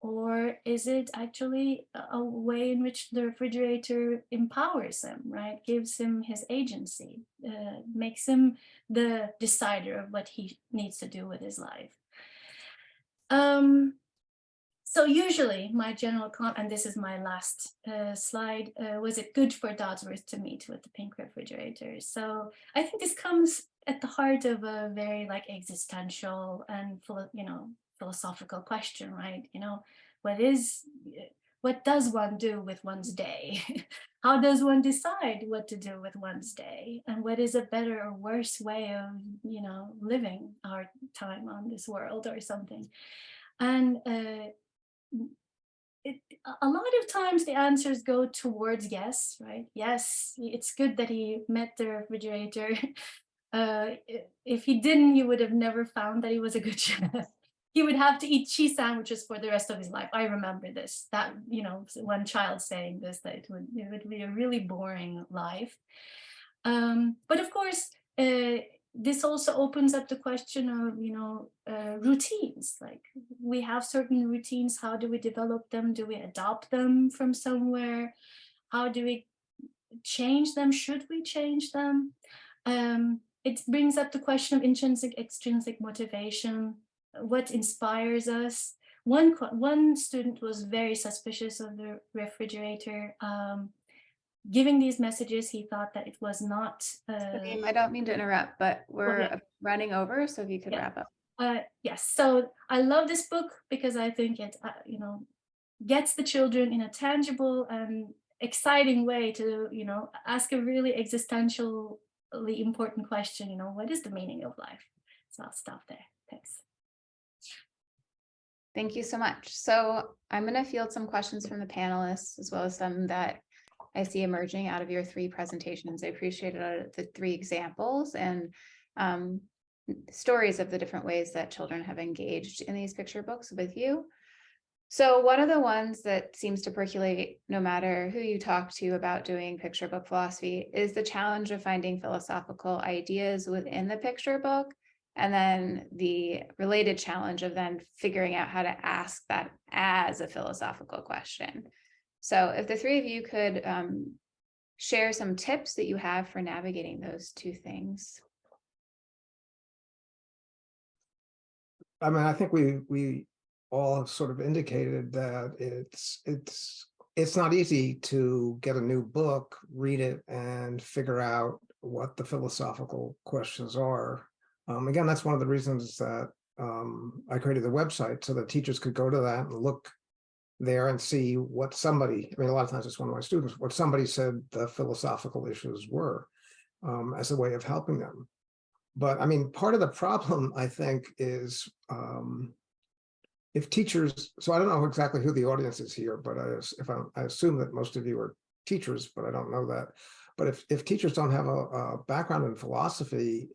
Or is it actually a way in which the refrigerator empowers him, right? Gives him his agency, makes him the decider of what he needs to do with his life. So usually my general comment, and this is my last slide, was it good for Dodsworth to meet with the pink refrigerator? So I think this comes at the heart of a very like existential and philosophical question, right? What does one do with one's day? How does one decide what to do with one's day? And what is a better or worse way of, living our time on this world or something? And a lot of times the answers go towards yes, right? Yes, it's good that he met the refrigerator. If he didn't, he would have never found that he was a good chef. He would have to eat cheese sandwiches for the rest of his life. I remember this, that, one child saying this, that it would be a really boring life. But of course, this also opens up the question of, routines. Like we have certain routines. How do we develop them? Do we adopt them from somewhere? How do we change them? Should we change them? It brings up the question of intrinsic, extrinsic motivation. What inspires us? One student was very suspicious of the refrigerator. Giving these messages, he thought that it was not. I don't mean to interrupt, but we're running over, so if you could wrap up. Yes, so I love this book because I think it, gets the children in a tangible and exciting way to, ask a really existentially important question. What is the meaning of life? So I'll stop there. Thanks. Thank you so much. So I'm going to field some questions from the panelists, as well as some that I see emerging out of your three presentations. I appreciated the three examples and stories of the different ways that children have engaged in these picture books with you. So one of the ones that seems to percolate no matter who you talk to about doing picture book philosophy is the challenge of finding philosophical ideas within the picture book, and then the related challenge of then figuring out how to ask that as a philosophical question. So if the three of you could share some tips that you have for navigating those two things. I mean, I think we all have sort of indicated that it's not easy to get a new book, read it, and figure out what the philosophical questions are. Again, that's one of the reasons that I created the website, so that teachers could go to that and look there and see what somebody, I mean, a lot of times it's one of my students, what somebody said the philosophical issues were, as a way of helping them. But I mean, part of the problem, I think, is if teachers, so I don't know exactly who the audience is here, but I assume that most of you are teachers, but I don't know that. But if teachers don't have a background in philosophy,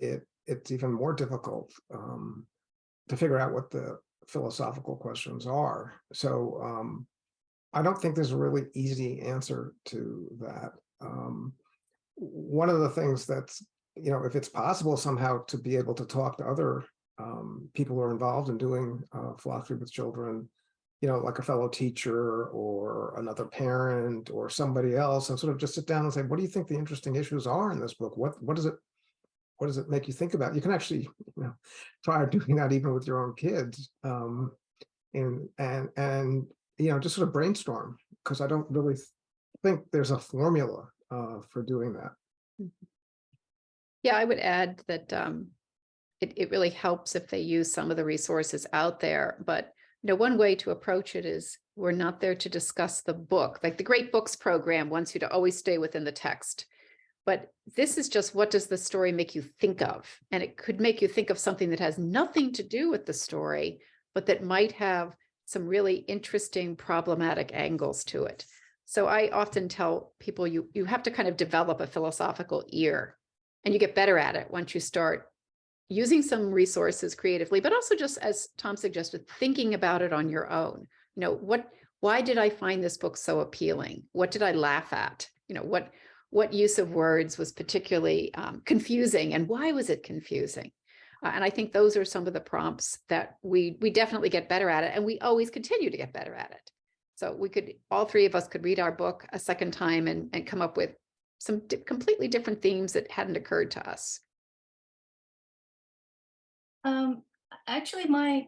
it's even more difficult to figure out what the philosophical questions are. So I don't think there's a really easy answer to that. One of the things that's, if it's possible somehow to be able to talk to other people who are involved in doing philosophy with children, like a fellow teacher or another parent or somebody else, and sort of just sit down and say, what do you think the interesting issues are in this book? What does it make you think about? You can actually try doing that even with your own kids, and just sort of brainstorm, because I don't really think there's a formula for doing that. Yeah, I would add that it really helps if they use some of the resources out there. But one way to approach it is, we're not there to discuss the book. Like the Great Books program wants you to always stay within the text. But this is just, what does the story make you think of? And it could make you think of something that has nothing to do with the story, but that might have some really interesting problematic angles to it. So I often tell people, you have to kind of develop a philosophical ear, and you get better at it once you start using some resources creatively, but also, just as Tom suggested, thinking about it on your own. Why did I find this book so appealing? What did I laugh at? What use of words was particularly confusing, and why was it confusing? And I think those are some of the prompts that we definitely get better at it, and we always continue to get better at it. So all three of us could read our book a second time and come up with some completely different themes that hadn't occurred to us. Actually, my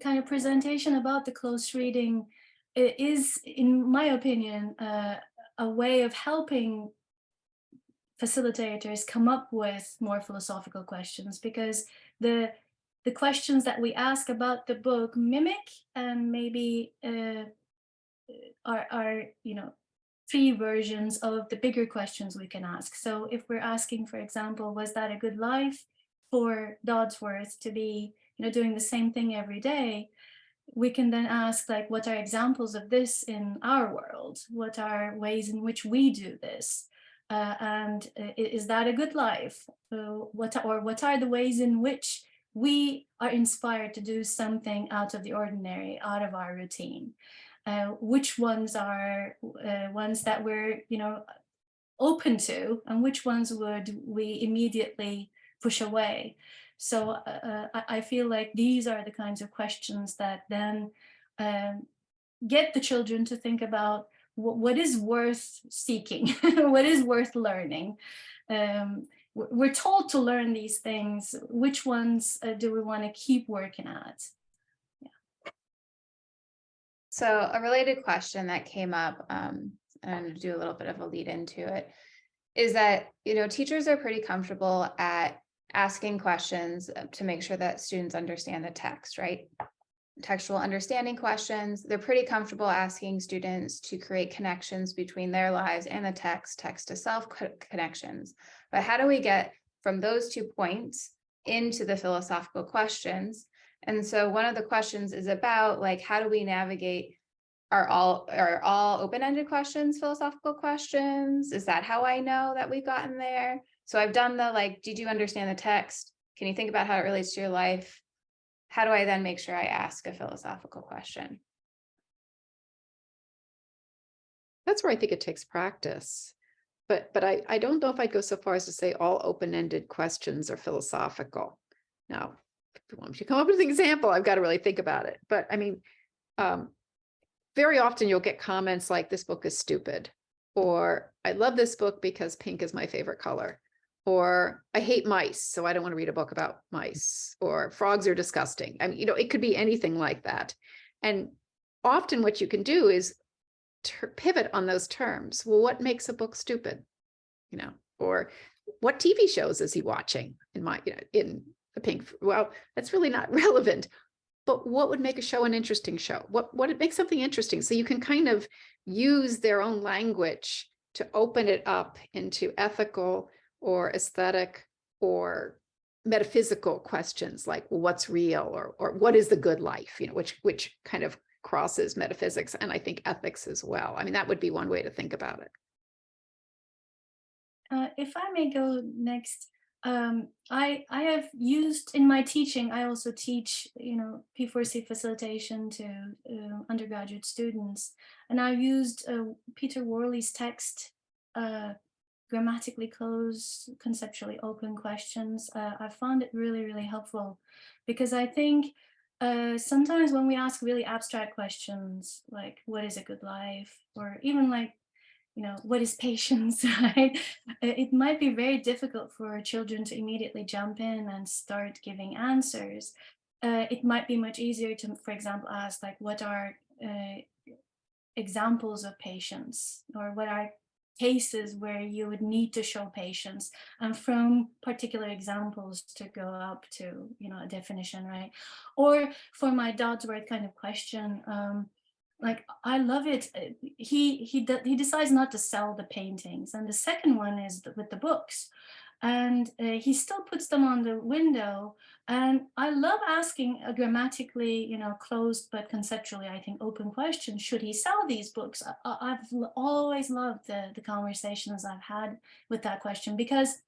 kind of presentation about the close reading is, in my opinion, a way of helping facilitators come up with more philosophical questions, because the questions that we ask about the book mimic and maybe are three versions of the bigger questions we can ask. So if we're asking, for example, was that a good life for Dodsworth to be doing the same thing every day, we can then ask, like, what are examples of this in our world? What are ways in which we do this? And is that a good life? What are the ways in which we are inspired to do something out of the ordinary, out of our routine? Which ones are ones that we're open to, and which ones would we immediately push away? So I feel like these are the kinds of questions that then get the children to think about what is worth seeking, what is worth learning. We're told to learn these things. Which ones do we want to keep working at? Yeah. So a related question that came up, and I'm going to do a little bit of a lead into it, is that teachers are pretty comfortable at asking questions to make sure that students understand the text, right? Textual understanding questions. They're pretty comfortable asking students to create connections between their lives and the text to self connections. But how do we get from those 2 points into the philosophical questions? And so one of the questions is about, like, how do we navigate, are all open-ended questions philosophical questions? Is that how I know that we've gotten there? So I've done the, like, did you understand the text? Can you think about how it relates to your life? How do I then make sure I ask a philosophical question? That's where I think it takes practice. But I don't know if I'd go so far as to say all open-ended questions are philosophical. Now, if you want me to come up with an example, I've got to really think about it. But I mean, very often you'll get comments like, this book is stupid, or I love this book because pink is my favorite color, or I hate mice, so I don't want to read a book about mice, or frogs are disgusting. I mean, it could be anything like that. And often what you can do is pivot on those terms. Well, what makes a book stupid? Or what TV shows is he watching in the pink? Well, that's really not relevant. But what would make a show an interesting show? What would make something interesting? So you can kind of use their own language to open it up into ethical or aesthetic or metaphysical questions, like, well, what's real, or what is the good life? Which kind of crosses metaphysics and I think ethics as well. I mean, that would be one way to think about it. If I may go next, I have used in my teaching, I also teach, P4C facilitation to undergraduate students. And I've used Peter Worley's text, grammatically closed, conceptually open questions. I found it really, really helpful, because I think sometimes when we ask really abstract questions, like, what is a good life? Or even like, what is patience, right? It might be very difficult for children to immediately jump in and start giving answers. It might be much easier to, for example, ask, like, what are examples of patience, or what are cases where you would need to show patience, and from particular examples to go up to, a definition, right? Or for my Dodsworth kind of question, like, I love it. He decides not to sell the paintings, and the second one is with the books, and he still puts them on the window. And I love asking a grammatically, closed but conceptually, I think, open question: should he sell these books? I've always loved the conversations I've had with that question, because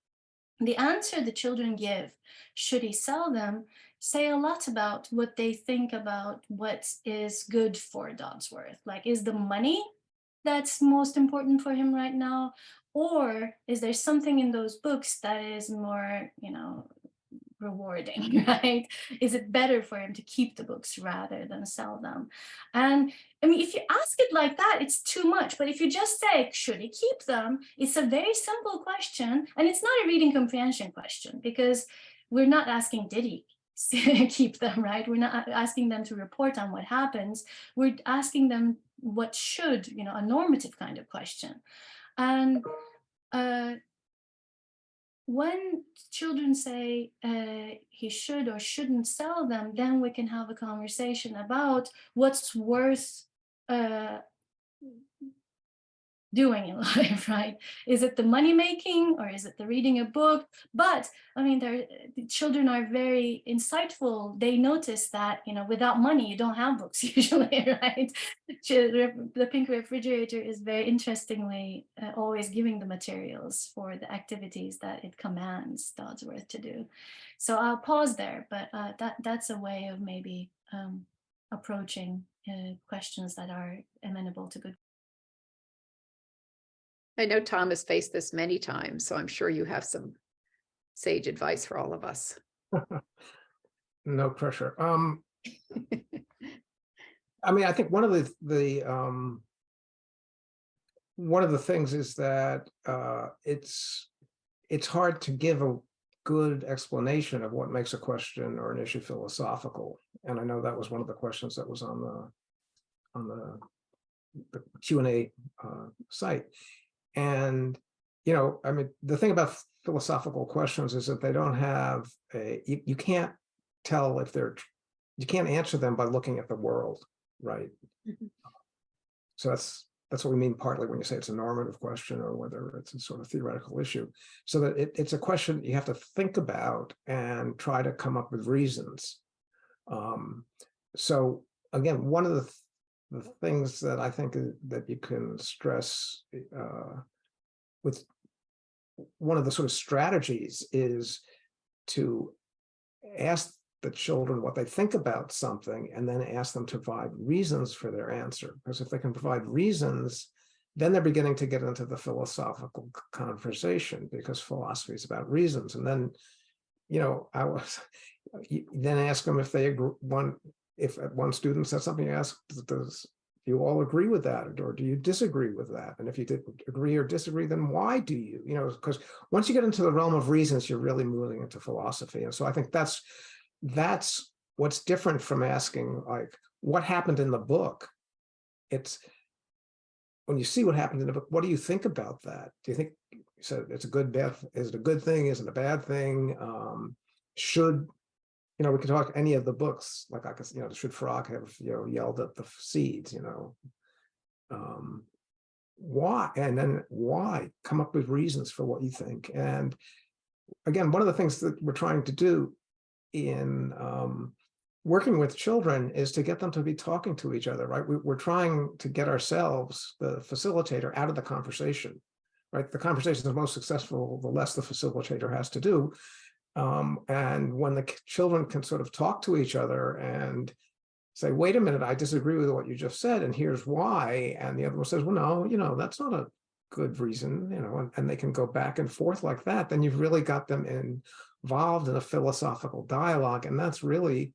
the answer the children give, should he sell them, say a lot about what they think about what is good for Dodsworth. Like, is the money that's most important for him right now? Or is there something in those books that is more, rewarding, right? Is it better for him to keep the books rather than sell them? And I mean, if you ask it like that, it's too much. But if you just say, should he keep them? It's a very simple question. And it's not a reading comprehension question, because we're not asking, did he keep them, right? We're not asking them to report on what happens. We're asking them what should, a normative kind of question. And when children say he should or shouldn't sell them, then we can have a conversation about what's worth doing in life, right? Is it the money making, or is it the reading a book? But I mean, the children are very insightful. They notice that, without money, you don't have books usually, right? The pink refrigerator is very interestingly always giving the materials for the activities that it commands Dodsworth to do. So I'll pause there, but that's a way of maybe approaching questions that are amenable to good. I know Tom has faced this many times, so I'm sure you have some sage advice for all of us. No pressure. I mean, I think one of the things is that it's hard to give a good explanation of what makes a question or an issue philosophical. And I know that was one of the questions that was on the Q&A site. And, I mean, the thing about philosophical questions is that they don't have you can't tell if you can't answer them by looking at the world, right? Mm-hmm. So that's what we mean partly when you say it's a normative question, or whether it's a sort of theoretical issue. So that it's a question you have to think about and try to come up with reasons. So again, one of the things that I think that you can stress with one of the sort of strategies is to ask the children what they think about something, and then ask them to provide reasons for their answer. Because if they can provide reasons, then they're beginning to get into the philosophical conversation, because philosophy is about reasons. And then, then ask them if they agree. If one student says something, you ask, do you all agree with that, or do you disagree with that? And if you did agree or disagree, then why do you? Because once you get into the realm of reasons, you're really moving into philosophy. And so I think that's what's different from asking, like, what happened in the book. It's when you see what happened in the book, what do you think about that? Do you think it's a good, bad? Is it a good thing? Is it a bad thing? Should we can talk any of the books, like, should Frog have, yelled at the seeds, why? And then why? Come up with reasons for what you think. And again, one of the things that we're trying to do in working with children is to get them to be talking to each other, right? We're trying to get ourselves, the facilitator, out of the conversation, right? The conversation is most successful the less the facilitator has to do. And when the children can sort of talk to each other and say, wait a minute, I disagree with what you just said, and here's why. And the other one says, well, no, that's not a good reason, and they can go back and forth like that. Then you've really got them involved in a philosophical dialogue. And that's really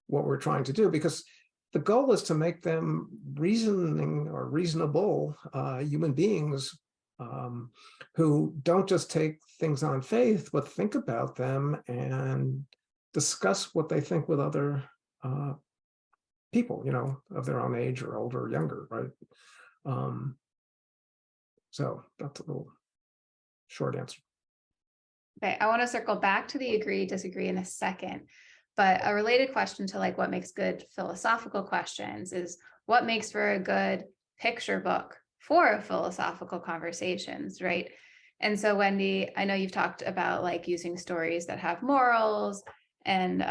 what we're trying to do, because the goal is to make them reasoning or reasonable human beings who don't just take things on faith, but think about them and discuss what they think with other people, of their own age or older or younger, right? So that's a little short answer. Okay, I want to circle back to the agree, disagree in a second, but a related question to what makes good philosophical questions is what makes for a good picture book for philosophical conversations, right? And so, Wendy, I know you've talked about using stories that have morals, and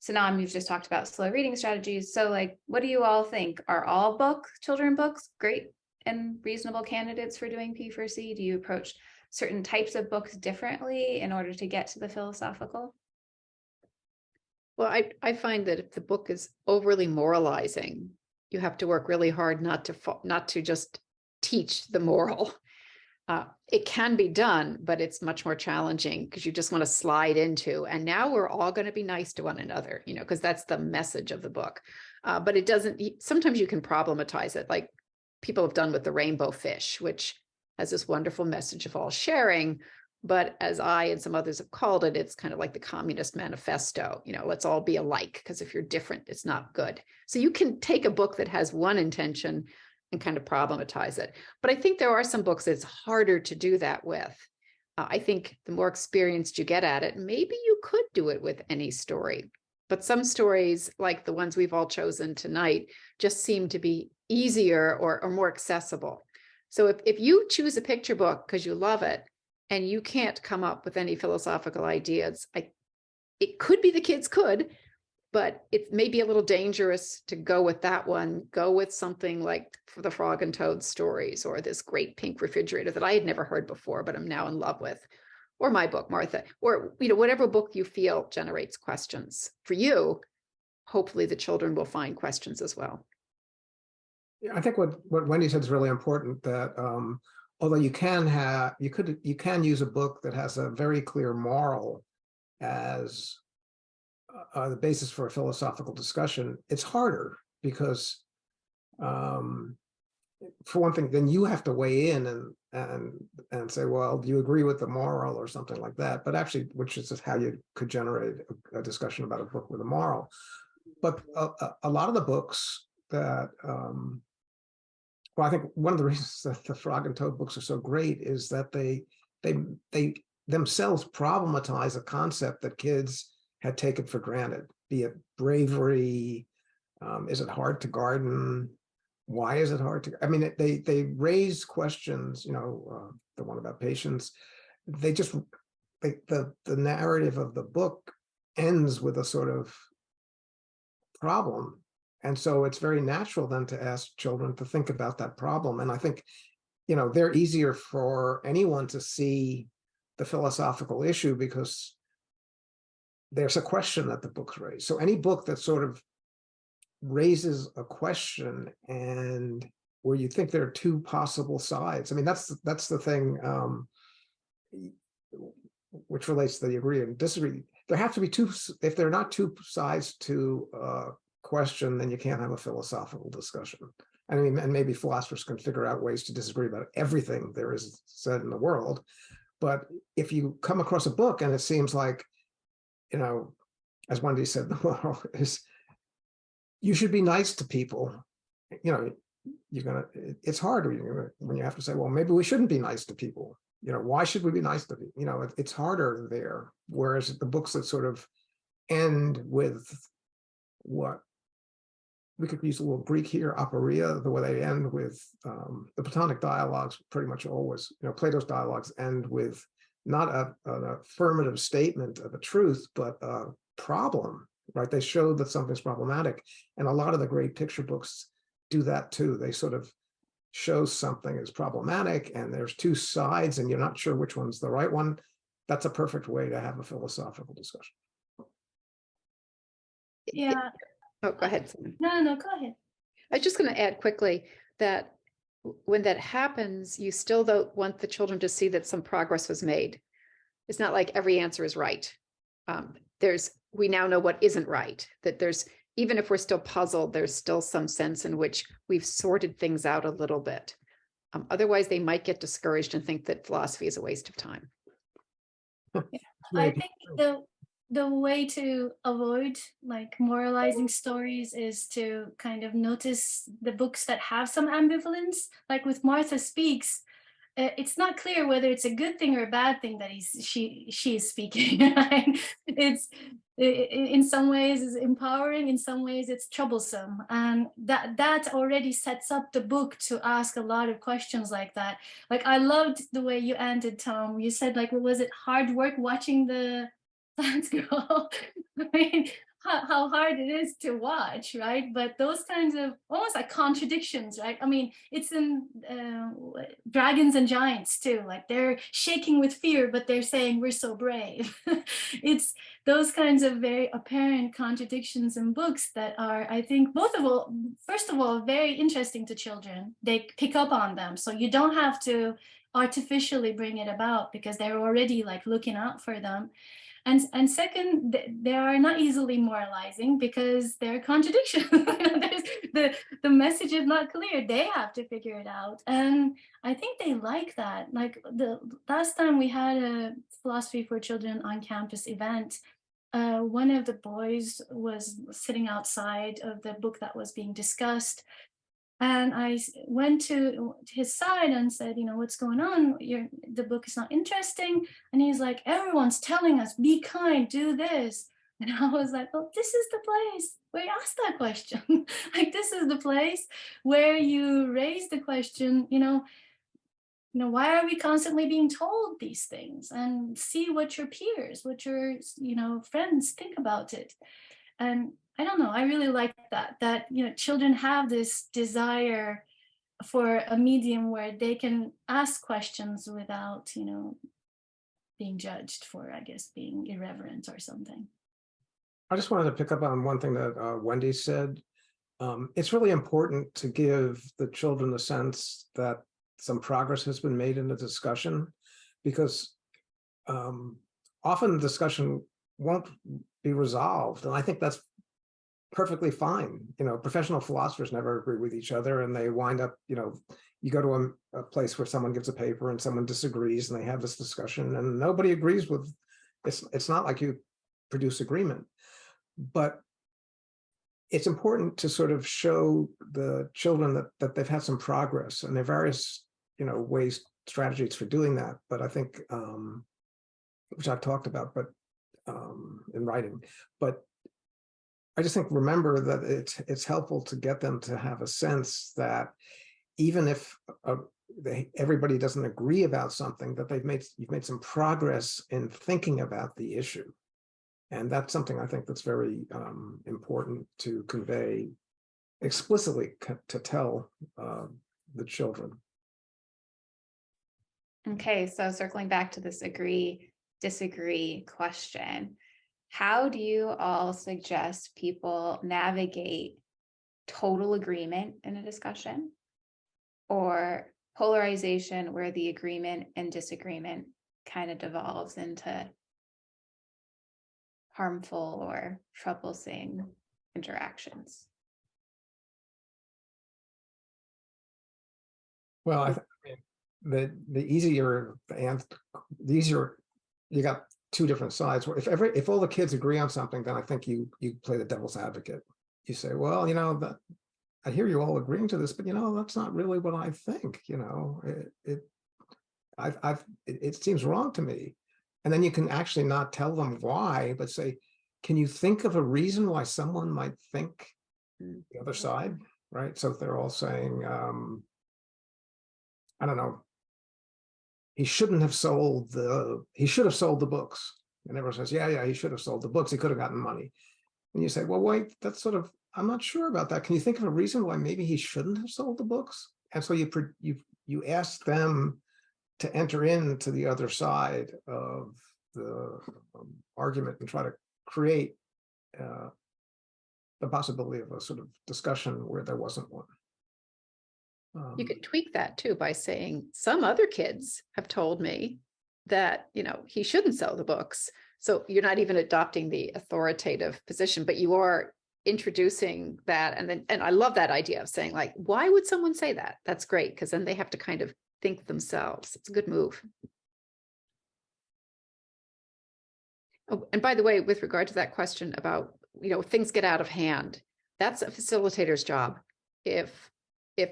Senem, you've just talked about slow reading strategies. So what do you all think? Are all children books great and reasonable candidates for doing P4C? Do you approach certain types of books differently in order to get to the philosophical? Well, I find that if the book is overly moralizing, you have to work really hard not to just teach the moral. It can be done, but it's much more challenging because you just want to slide into, and now we're all going to be nice to one another, because that's the message of the book. But it doesn't, sometimes you can problematize it, like people have done with the rainbow fish, which has this wonderful message of all sharing, But as I and some others have called it, it's kind of like the Communist Manifesto, let's all be alike, because if you're different, it's not good. So you can take a book that has one intention and kind of problematize it. But I think there are some books it's harder to do that with. I think the more experienced you get at it, maybe you could do it with any story. But some stories, like the ones we've all chosen tonight, just seem to be easier or more accessible. So if you choose a picture book because you love it, and you can't come up with any philosophical ideas, it could be the kids could, but it may be a little dangerous to go with that one. Go with something like the Frog and Toad stories, or this great pink refrigerator that I had never heard before, but I'm now in love with, or my book, Martha, or whatever book you feel generates questions for you. Hopefully the children will find questions as well. Yeah, I think what Wendy said is really important, that although you can use a book that has a very clear moral as the basis for a philosophical discussion, it's harder because, for one thing, then you have to weigh in and say, well, do you agree with the moral or something like that? But actually, which is how you could generate a discussion about a book with a moral. But a lot of the books that well, I think one of the reasons that the Frog and Toad books are so great is that they themselves problematize a concept that kids had taken for granted, be it bravery, is it hard to garden? Why is it hard to? I mean, they raise questions. The one about patience. The narrative of the book ends with a sort of problem. And so it's very natural then to ask children to think about that problem. And I think, they're easier for anyone to see the philosophical issue because there's a question that the books raise. So any book that sort of raises a question and where you think there are two possible sides. I mean, that's the thing which relates to the agree and disagree. There have to be two. If there are not two sides to question, then you can't have a philosophical discussion. I mean, and maybe philosophers can figure out ways to disagree about everything there is said in the world. But if you come across a book and it seems like, as Wendy said, the moral is you should be nice to people. It's hard when you have to say, well, maybe we shouldn't be nice to people. Why should we be nice to people? It's harder there. Whereas the books that sort of end with what we could use a little Greek here, aporia, the way they end with the Platonic dialogues, pretty much always, Plato's dialogues end with not an affirmative statement of a truth, but a problem, right? They show that something's problematic. And a lot of the great picture books do that too. They sort of show something is problematic and there's two sides and you're not sure which one's the right one. That's a perfect way to have a philosophical discussion. Yeah. Oh, go ahead. No, go ahead. I was just going to add quickly that when that happens, you still don't want the children to see that some progress was made. It's not like every answer is right. We now know what isn't right, that even if we're still puzzled, there's still some sense in which we've sorted things out a little bit. Otherwise, they might get discouraged and think that philosophy is a waste of time. I think the way to avoid moralizing stories is to kind of notice the books that have some ambivalence. Like with Martha Speaks, it's not clear whether it's a good thing or a bad thing that she is speaking. Right? It's in some ways is empowering, in some ways it's troublesome, and that already sets up the book to ask a lot of questions like that. Like I loved the way you ended, Tom. You said was it hard work watching the plants grow? I mean, how hard it is to watch, right? But those kinds of almost like contradictions, right? I mean, it's in Dragons and Giants too. Like they're shaking with fear, but they're saying we're so brave. It's those kinds of very apparent contradictions in books that are, I think, first of all, very interesting to children. They pick up on them, so you don't have to artificially bring it about because they're already looking out for them. And second, they are not easily moralizing because they're contradictions. the message is not clear. They have to figure it out. And I think they like that. Like the last time we had a philosophy for children on campus event, one of the boys was sitting outside of the book that was being discussed. And I went to his side and said, what's going on? The book is not interesting. And he's like, everyone's telling us, be kind, do this. And I was like, well, this is the place where you ask that question. Like, this is the place where you raise the question, why are we constantly being told these things? And see what your peers, what your, friends think about it. And I don't know, I really like that, children have this desire for a medium where they can ask questions without, being judged for, I guess, being irreverent or something. I just wanted to pick up on one thing that Wendy said. It's really important to give the children a sense that some progress has been made in the discussion, because often the discussion won't be resolved. And I think that's perfectly fine. Professional philosophers never agree with each other, and they wind up, you go to a place where someone gives a paper and someone disagrees, and they have this discussion, and nobody agrees with, it's not like you produce agreement. But it's important to sort of show the children that they've had some progress, and there are various, ways, strategies for doing that. But I think, which I've talked about, but in writing, but I just think, remember that it's helpful to get them to have a sense that even if everybody doesn't agree about something, that you've made some progress in thinking about the issue. And that's something I think that's very important to convey explicitly, to tell the children. Okay, so circling back to this agree-disagree question, how do you all suggest people navigate total agreement in a discussion, or polarization where the agreement and disagreement kind of devolves into harmful or troublesome interactions? Well, I think the easier you got two different sides. If all the kids agree on something, then I think you play the devil's advocate. You say, well, that I hear you all agreeing to this, but that's not really what I think. It seems wrong to me. And then you can actually not tell them why, but say, can you think of a reason why someone might think the other side, right? So if they're all saying, I don't know, he should have sold the books. And everyone says, yeah, he should have sold the books. He could have gotten money. And you say, well, wait, that's sort of, I'm not sure about that. Can you think of a reason why maybe he shouldn't have sold the books? And so you ask them to enter into the other side of the argument and try to create the possibility of a sort of discussion where there wasn't one. You could tweak that too by saying, some other kids have told me that, he shouldn't sell the books. So you're not even adopting the authoritative position, but you are introducing that. And I love that idea of saying, like, why would someone say that? That's great, because then they have to kind of think themselves. It's a good move. Oh, and by the way, with regard to that question about, things get out of hand, that's a facilitator's job. If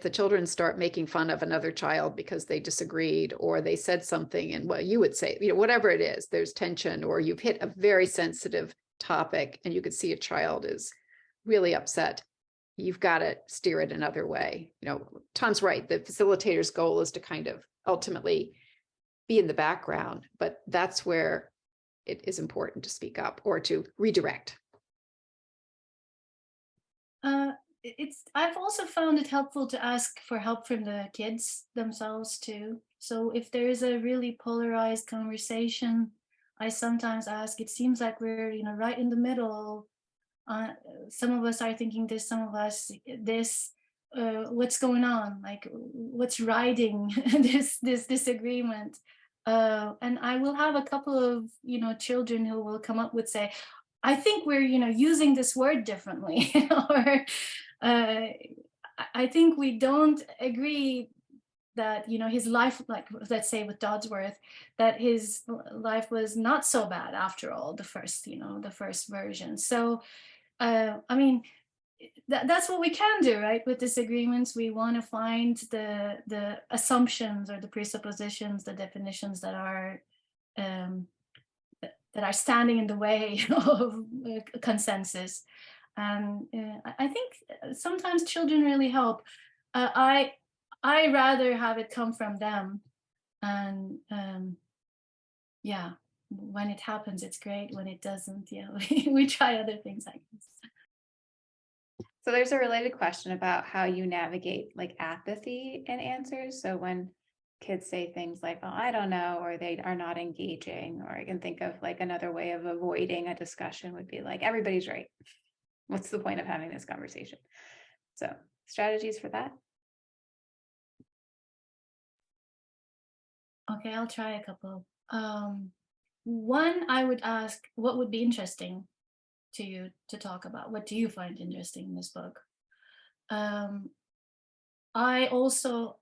the children start making fun of another child because they disagreed, or they said something and what you would say, whatever it is, there's tension, or you've hit a very sensitive topic and you could see a child is really upset, you've got to steer it another way. Tom's right. The facilitator's goal is to kind of ultimately be in the background, but that's where it is important to speak up or to redirect. I've also found it helpful to ask for help from the kids themselves too. So if there is a really polarized conversation, I sometimes ask, it seems like we're, right in the middle. Some of us are thinking this, some of us this. What's going on? Like, what's riding this disagreement? And I will have a couple of, children who will come up with say, I think we're, using this word differently, or I think we don't agree that, you know, his life, like let's say with Dodsworth, that his life was not so bad after all, the first, you know, the first version. So I mean, that's what we can do, right? With disagreements, we want to find the assumptions or the presuppositions, the definitions that are standing in the way of consensus. And I think sometimes children really help. I rather have it come from them, and yeah, when it happens, it's great. When it doesn't, yeah, we try other things, I guess. So there's a related question about how you navigate like apathy in answers. So when kids say things like, oh, I don't know, or they are not engaging, or I can think of like another way of avoiding a discussion would be like, everybody's right. What's the point of having this conversation? So strategies for that. Okay, I'll try a couple. One, I would ask, what would be interesting to you to talk about? What do you find interesting in this book? I also,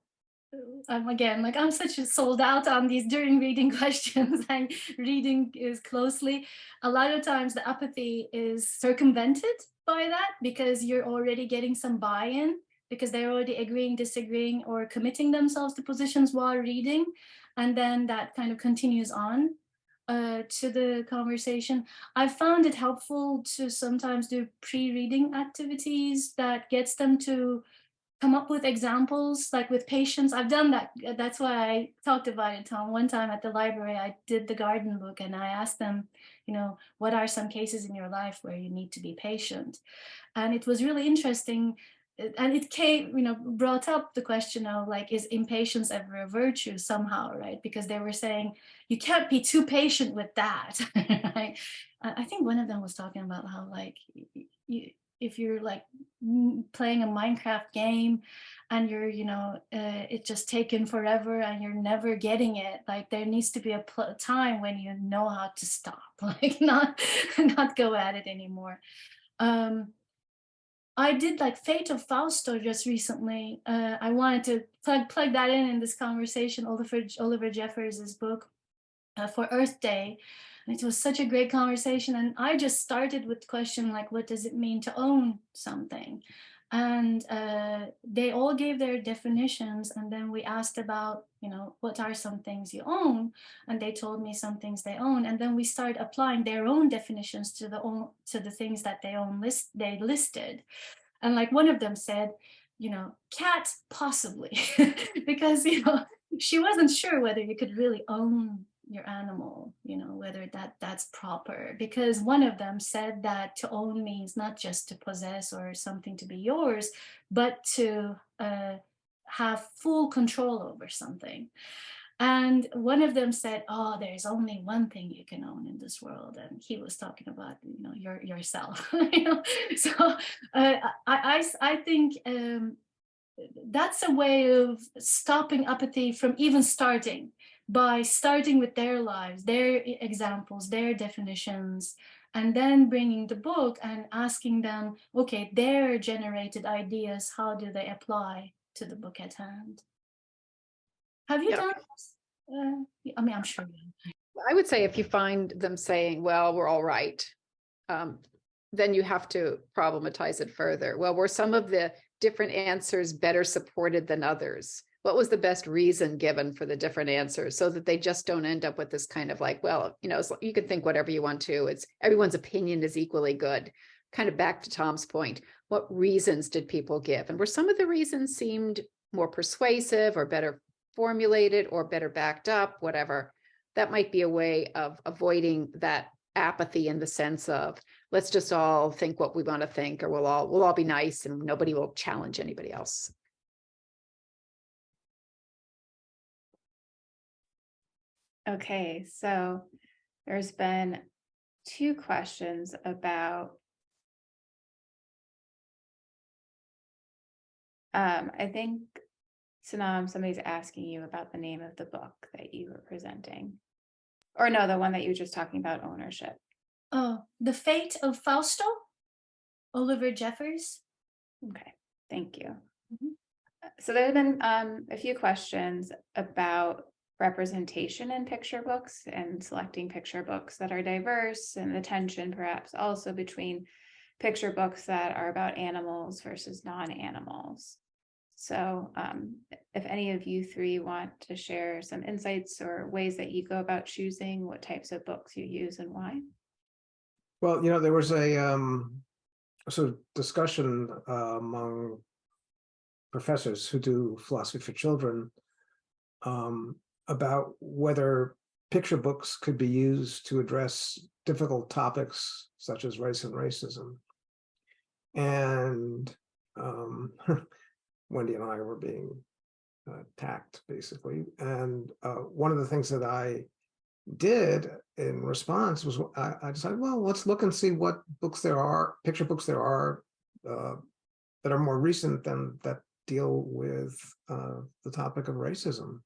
again, like I'm such a sold out on these during reading questions and reading is closely. A lot of times the apathy is circumvented by that because you're already getting some buy-in, because they're already agreeing, disagreeing, or committing themselves to positions while reading. And then that kind of continues on to the conversation. I found it helpful to sometimes do pre-reading activities that gets them to come up with examples, like with patients. I've done that. That's why I talked about it, Tom. One time at the library, I did the garden book and I asked them, you know, what are some cases in your life where you need to be patient? And it was really interesting. And it came, you know, brought up the question of like, is impatience ever a virtue somehow, right? Because they were saying, you can't be too patient with that. Right? I think one of them was talking about how like, if you're like playing a Minecraft game and you're, you know, it's just taken forever and you're never getting it, like there needs to be a time when you know how to stop, like not go at it anymore. I did like Fate of Fausto just recently. I wanted to plug that in this conversation, Oliver Jeffers' book for Earth Day. And it was such a great conversation. And I just started with the question, like, what does it mean to own something? And they all gave their definitions. And then we asked about, you know, what are some things you own? And they told me some things they own. And then we started applying their own definitions to the things that they listed. And like one of them said, you know, cat possibly, because, you know, she wasn't sure whether you could really own your animal, you know, whether that's proper, because one of them said that to own means not just to possess or something to be yours, but to have full control over something. And one of them said, oh, there's only one thing you can own in this world. And he was talking about, you know, yourself. You know? So I think that's a way of stopping apathy from even starting, by starting with their lives, their examples, their definitions, and then bringing the book and asking them, okay, their generated ideas, how do they apply to the book at hand? Have you done this? I mean, I'm sure. I would say if you find them saying, well, we're all right, then you have to problematize it further. Well, were some of the different answers better supported than others? What was the best reason given for the different answers, so that they just don't end up with this kind of like, well, you know, you can think whatever you want to. It's everyone's opinion is equally good. Kind of back to Tom's point, what reasons did people give? And were some of the reasons seemed more persuasive or better formulated or better backed up, whatever? That might be a way of avoiding that apathy, in the sense of let's just all think what we want to think, or we'll all be nice and nobody will challenge anybody else. Okay, so there's been 2 questions about I think, Senem, somebody's asking you about the name of the book that you were presenting. Or no, the one that you were just talking about, ownership. Oh, The Fate of Fausto, Oliver Jeffers. Okay, thank you. Mhm. So there have been a few questions about representation in picture books and selecting picture books that are diverse, and the tension perhaps also between picture books that are about animals versus non-animals. So if any of you three want to share some insights or ways that you go about choosing what types of books you use and why. Well, there was a sort of discussion among professors who do philosophy for children about whether picture books could be used to address difficult topics such as race and racism. And Wendy and I were being attacked, basically. And one of the things that I did in response was I decided, well, let's look and see what books there are, picture books there are that are more recent than that deal with the topic of racism.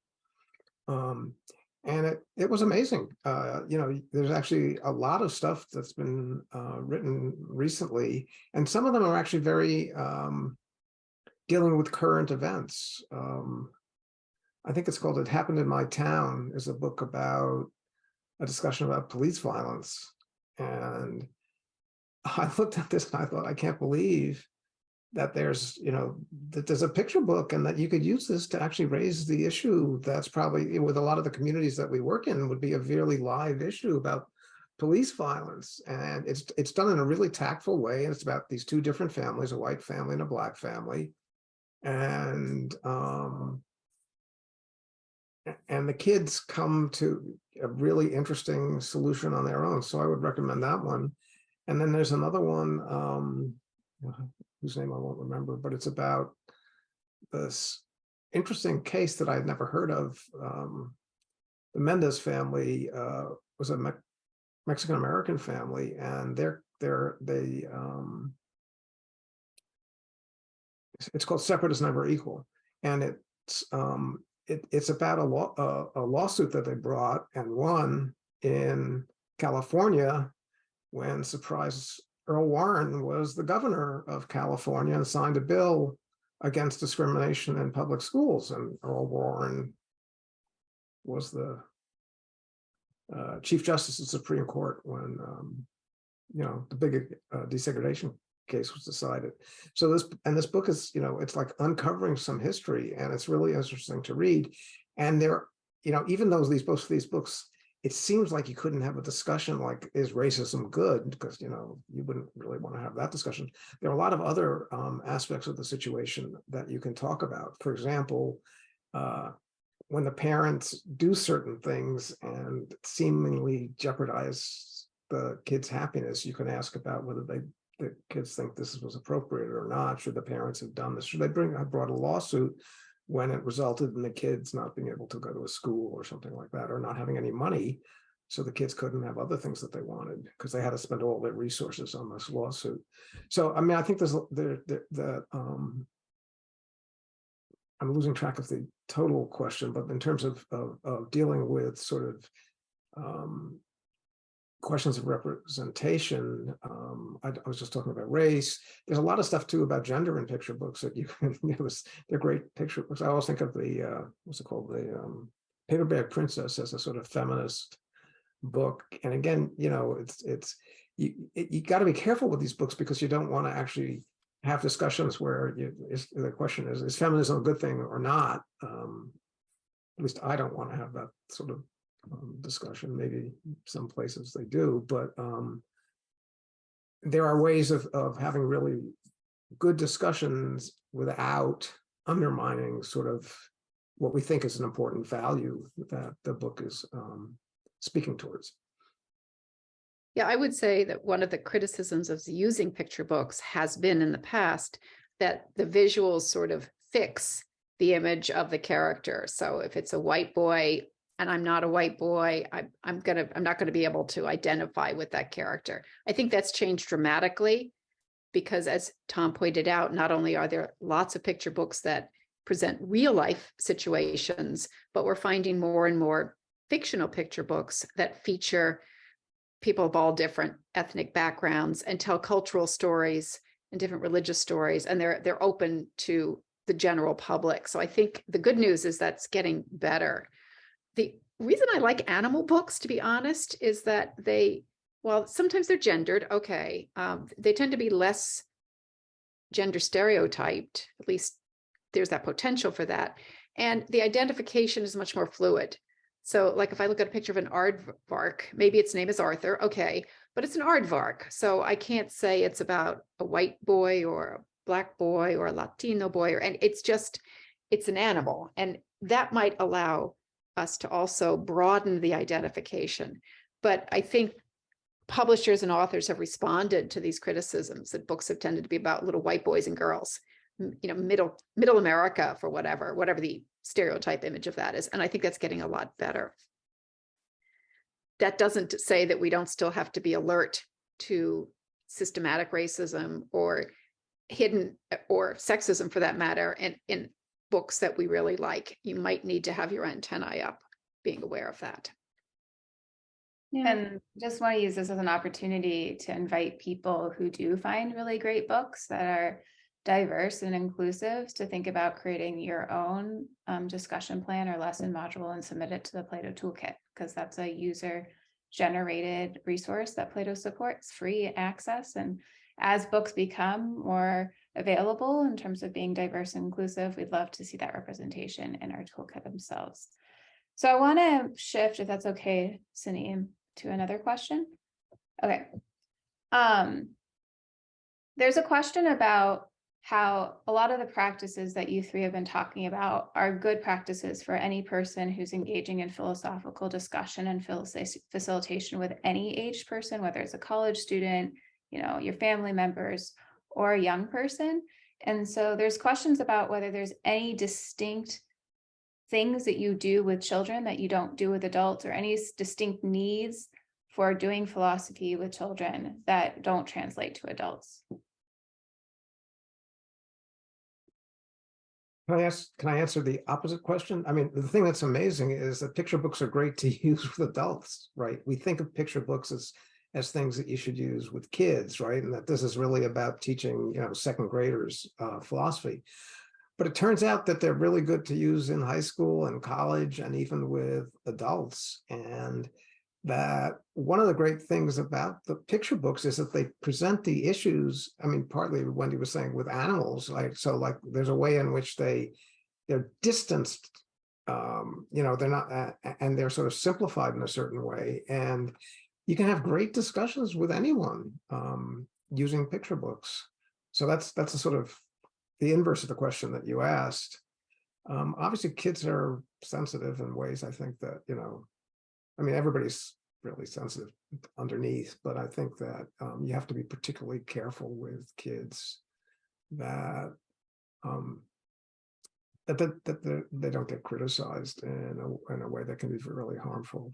And it was amazing. There's actually a lot of stuff that's been written recently, and some of them are actually very dealing with current events. I think it's called It Happened in My Town, is a book about a discussion about police violence. And I looked at this and I thought, I can't believe that there's a picture book and that you could use this to actually raise the issue that's probably, with a lot of the communities that we work in, would be a really live issue about police violence. And it's done in a really tactful way. And it's about these two different families, a white family and a black family. And the kids come to a really interesting solution on their own. So I would recommend that one. And then there's another one, whose name I won't remember, but it's about this interesting case that I'd never heard of. The Mendez family was a Mexican-American family, and it's called Separate is Never Equal. And it's about a lawsuit that they brought and won in California when, surprise, Earl Warren was the governor of California and signed a bill against discrimination in public schools. And Earl Warren was the Chief Justice of the Supreme Court when the big desegregation case was decided. So this book is, it's like uncovering some history, and it's really interesting to read. And there, even though both of these books, it seems like you couldn't have a discussion like, is racism good? Because, you wouldn't really want to have that discussion. There are a lot of other aspects of the situation that you can talk about. For example, when the parents do certain things and seemingly jeopardize the kids' happiness, you can ask about whether the kids think this was appropriate or not. Should the parents have done this? Should they have brought a lawsuit when it resulted in the kids not being able to go to a school or something like that, or not having any money, so the kids couldn't have other things that they wanted because they had to spend all their resources on this lawsuit? So, I mean, I think I'm losing track of the total question, but in terms of dealing with sort of questions of representation, I was just talking about race. There's a lot of stuff too about gender in picture books that you can, they're great picture books. I always think of the, what's it called? The Paperback Princess as a sort of feminist book. And again, you got to be careful with these books because you don't want to actually have discussions where the question is feminism a good thing or not? At least I don't want to have that sort of discussion. Maybe some places they do, but there are ways of having really good discussions without undermining sort of what we think is an important value that the book is speaking towards. Yeah, I would say that one of the criticisms of using picture books has been in the past that the visuals sort of fix the image of the character. So if it's a white boy and I'm not a white boy, I'm not going to be able to identify with that character. I think that's changed dramatically because, as Tom pointed out, not only are there lots of picture books that present real life situations, but we're finding more and more fictional picture books that feature people of all different ethnic backgrounds and tell cultural stories and different religious stories, and they're open to the general public. So I think the good news is that's getting better. The reason I like animal books, to be honest, is that well, sometimes they're gendered, okay. They tend to be less gender stereotyped, at least there's that potential for that. And the identification is much more fluid. So like if I look at a picture of an aardvark, maybe its name is Arthur, okay, but it's an aardvark. So I can't say it's about a white boy or a black boy or a Latino boy, and it's an animal. And that might allow us to also broaden the identification. But I think publishers and authors have responded to these criticisms that books have tended to be about little white boys and girls, middle America for whatever the stereotype image of that is. And I think that's getting a lot better. That doesn't say that we don't still have to be alert to systematic racism or hidden or sexism for that matter in books that we really like. You might need to have your antennae up, being aware of that. Yeah. And just want to use this as an opportunity to invite people who do find really great books that are diverse and inclusive to think about creating your own discussion plan or lesson module and submit it to the PLATO Toolkit, because that's a user-generated resource that PLATO supports, free access. And as books become more available in terms of being diverse and inclusive, we'd love to see that representation in our toolkit themselves. So I want to shift, if that's okay, Senem, to another question. Okay. There's a question about how a lot of the practices that you three have been talking about are good practices for any person who's engaging in philosophical discussion and facilitation with any aged person, whether it's a college student, your family members, or a young person. And so there's questions about whether there's any distinct things that you do with children that you don't do with adults, or any distinct needs for doing philosophy with children that don't translate to adults. Can I answer the opposite question? I mean, the thing that's amazing is that picture books are great to use with adults, right? We think of picture books as things that you should use with kids, right? And that this is really about teaching, second graders philosophy. But it turns out that they're really good to use in high school and college and even with adults. And that one of the great things about the picture books is that they present the issues. I mean, partly Wendy was saying with animals, like there's a way in which they're distanced, they're not, and they're sort of simplified in a certain way. And you can have great discussions with anyone using picture books. So that's a sort of the inverse of the question that you asked. Obviously, kids are sensitive in ways, I think that, everybody's really sensitive underneath, but I think that you have to be particularly careful with kids that they don't get criticized in a way that can be really harmful.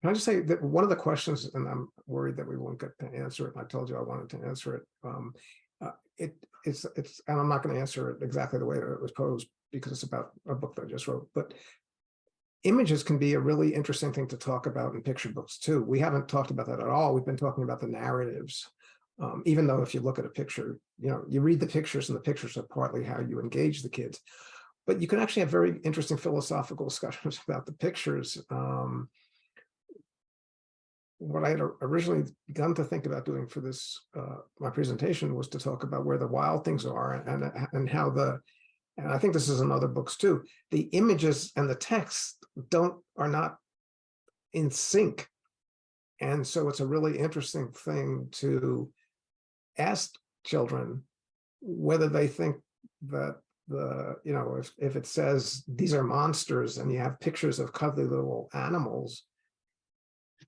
Can I just say that one of the questions, and I'm worried that we won't get to answer it, and I told you I wanted to answer it, it's and I'm not going to answer it exactly the way that it was posed because it's about a book that I just wrote, but images can be a really interesting thing to talk about in picture books too. We haven't talked about that at all. We've been talking about the narratives, even though if you look at a picture, you read the pictures, and the pictures are partly how you engage the kids. But you can actually have very interesting philosophical discussions about the pictures. What I had originally begun to think about doing for this, my presentation, was to talk about where the wild things are and how and I think this is in other books too, the images and the text are not in sync. And so it's a really interesting thing to ask children whether they think that if it says these are monsters and you have pictures of cuddly little animals,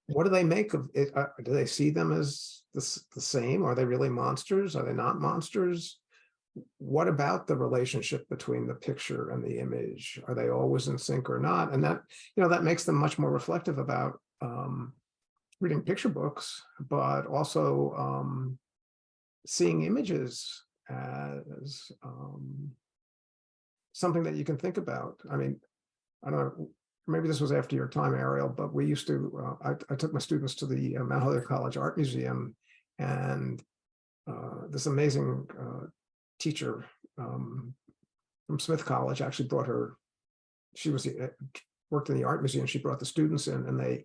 what do they make of it? Do they see them as the same? Are they really monsters? Are they not monsters? What about the relationship between the picture and the image? Are they always in sync or not? And that, that makes them much more reflective about reading picture books, but also seeing images as something that you can think about. I mean, I don't know, maybe this was after your time, Ariel, but we used to, I took my students to the Mount Holyoke College Art Museum, and this amazing teacher from Smith College actually brought her. She worked in the art museum. She brought the students in, and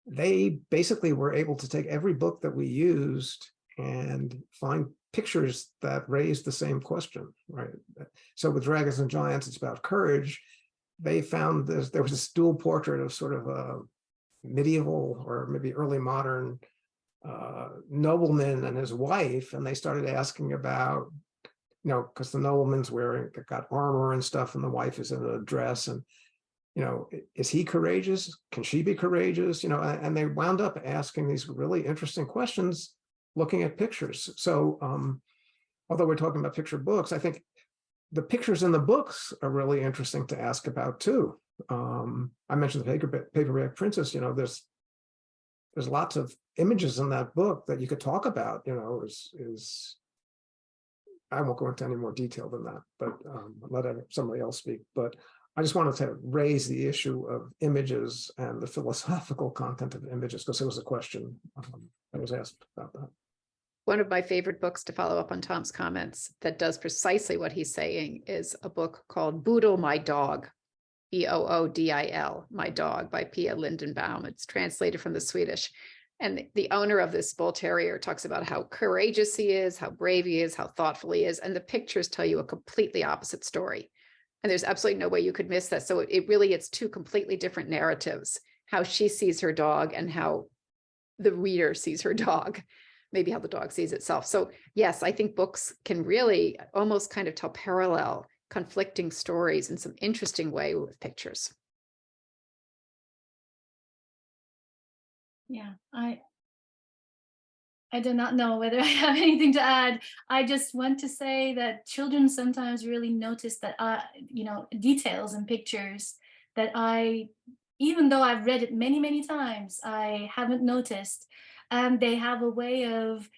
they basically were able to take every book that we used and find pictures that raised the same question, right? So with Dragons and Giants, it's about courage. They found there was a dual portrait of sort of a medieval or maybe early modern nobleman and his wife, and they started asking about, because the nobleman's got armor and stuff, and the wife is in a dress, and is he courageous? Can she be courageous? And they wound up asking these really interesting questions, looking at pictures. So although we're talking about picture books, I think the pictures in the books are really interesting to ask about too. I mentioned the Paperback Princess. There's lots of images in that book that you could talk about. I won't go into any more detail than that, but let somebody else speak. But I just wanted to raise the issue of images and the philosophical content of images, because there was a question that was asked about that. One of my favorite books, to follow up on Tom's comments, that does precisely what he's saying is a book called Boodle, My Dog, Boodil, My Dog, by Pia Lindenbaum. It's translated from the Swedish. And the owner of this bull terrier talks about how courageous he is, how brave he is, how thoughtful he is. And the pictures tell you a completely opposite story. And there's absolutely no way you could miss that. So it's two completely different narratives, how she sees her dog and how the reader sees her dog, maybe how the dog sees itself. So yes, I think books can really almost kind of tell parallel conflicting stories in some interesting way with pictures. Yeah, I do not know whether I have anything to add. I just want to say that children sometimes really notice that, details in pictures that even though I've read it many, many times, I haven't noticed. And they have a way of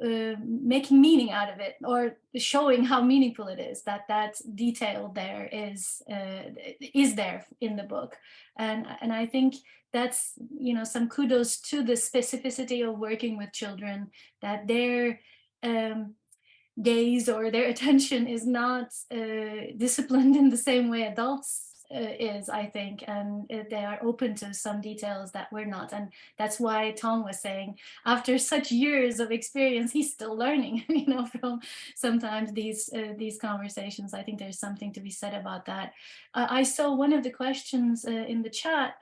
making meaning out of it, or showing how meaningful it is, that detail there is there in the book. And I think that's some kudos to the specificity of working with children, that their gaze or their attention is not disciplined in the same way adults is, I think, and they are open to some details that we're not. And that's why Tom was saying, after such years of experience, he's still learning, from sometimes these conversations. I think there's something to be said about that. I saw one of the questions in the chat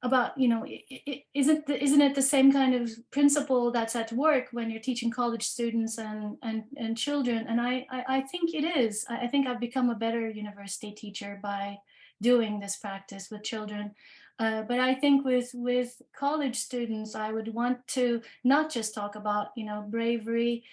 about, isn't it the same kind of principle that's at work when you're teaching college students and children? And I think it is. I think I've become a better university teacher by doing this practice with children. But I think with college students, I would want to not just talk about, bravery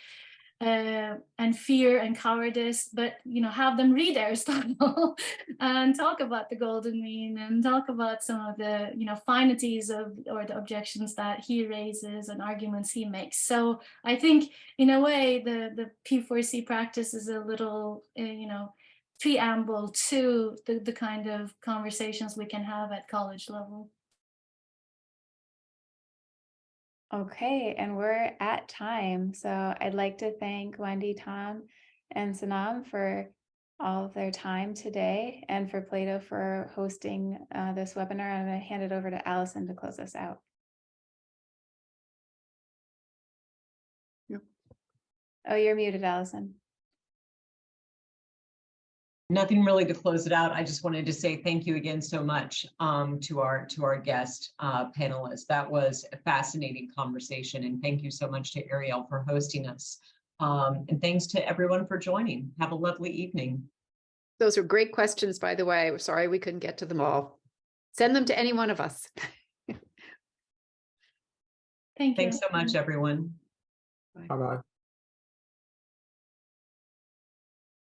and fear and cowardice, but have them read Aristotle and talk about the golden mean and talk about some of the finities or the objections that he raises and arguments he makes. So I think in a way the P4C practice is a little preamble to the kind of conversations we can have at college level. Okay, and we're at time. So I'd like to thank Wendy, Tom, and Senem for all of their time today, and for PLATO for hosting this webinar. I'm going to hand it over to Allison to close us out. Yep. Oh, you're muted, Allison. Nothing really to close it out. I just wanted to say thank you again so much to our guest panelists. That was a fascinating conversation, and thank you so much to Ariel for hosting us. And thanks to everyone for joining. Have a lovely evening. Those are great questions, by the way. I'm sorry we couldn't get to them all. Send them to any one of us. Thank you. Thanks so much, everyone. Bye-bye.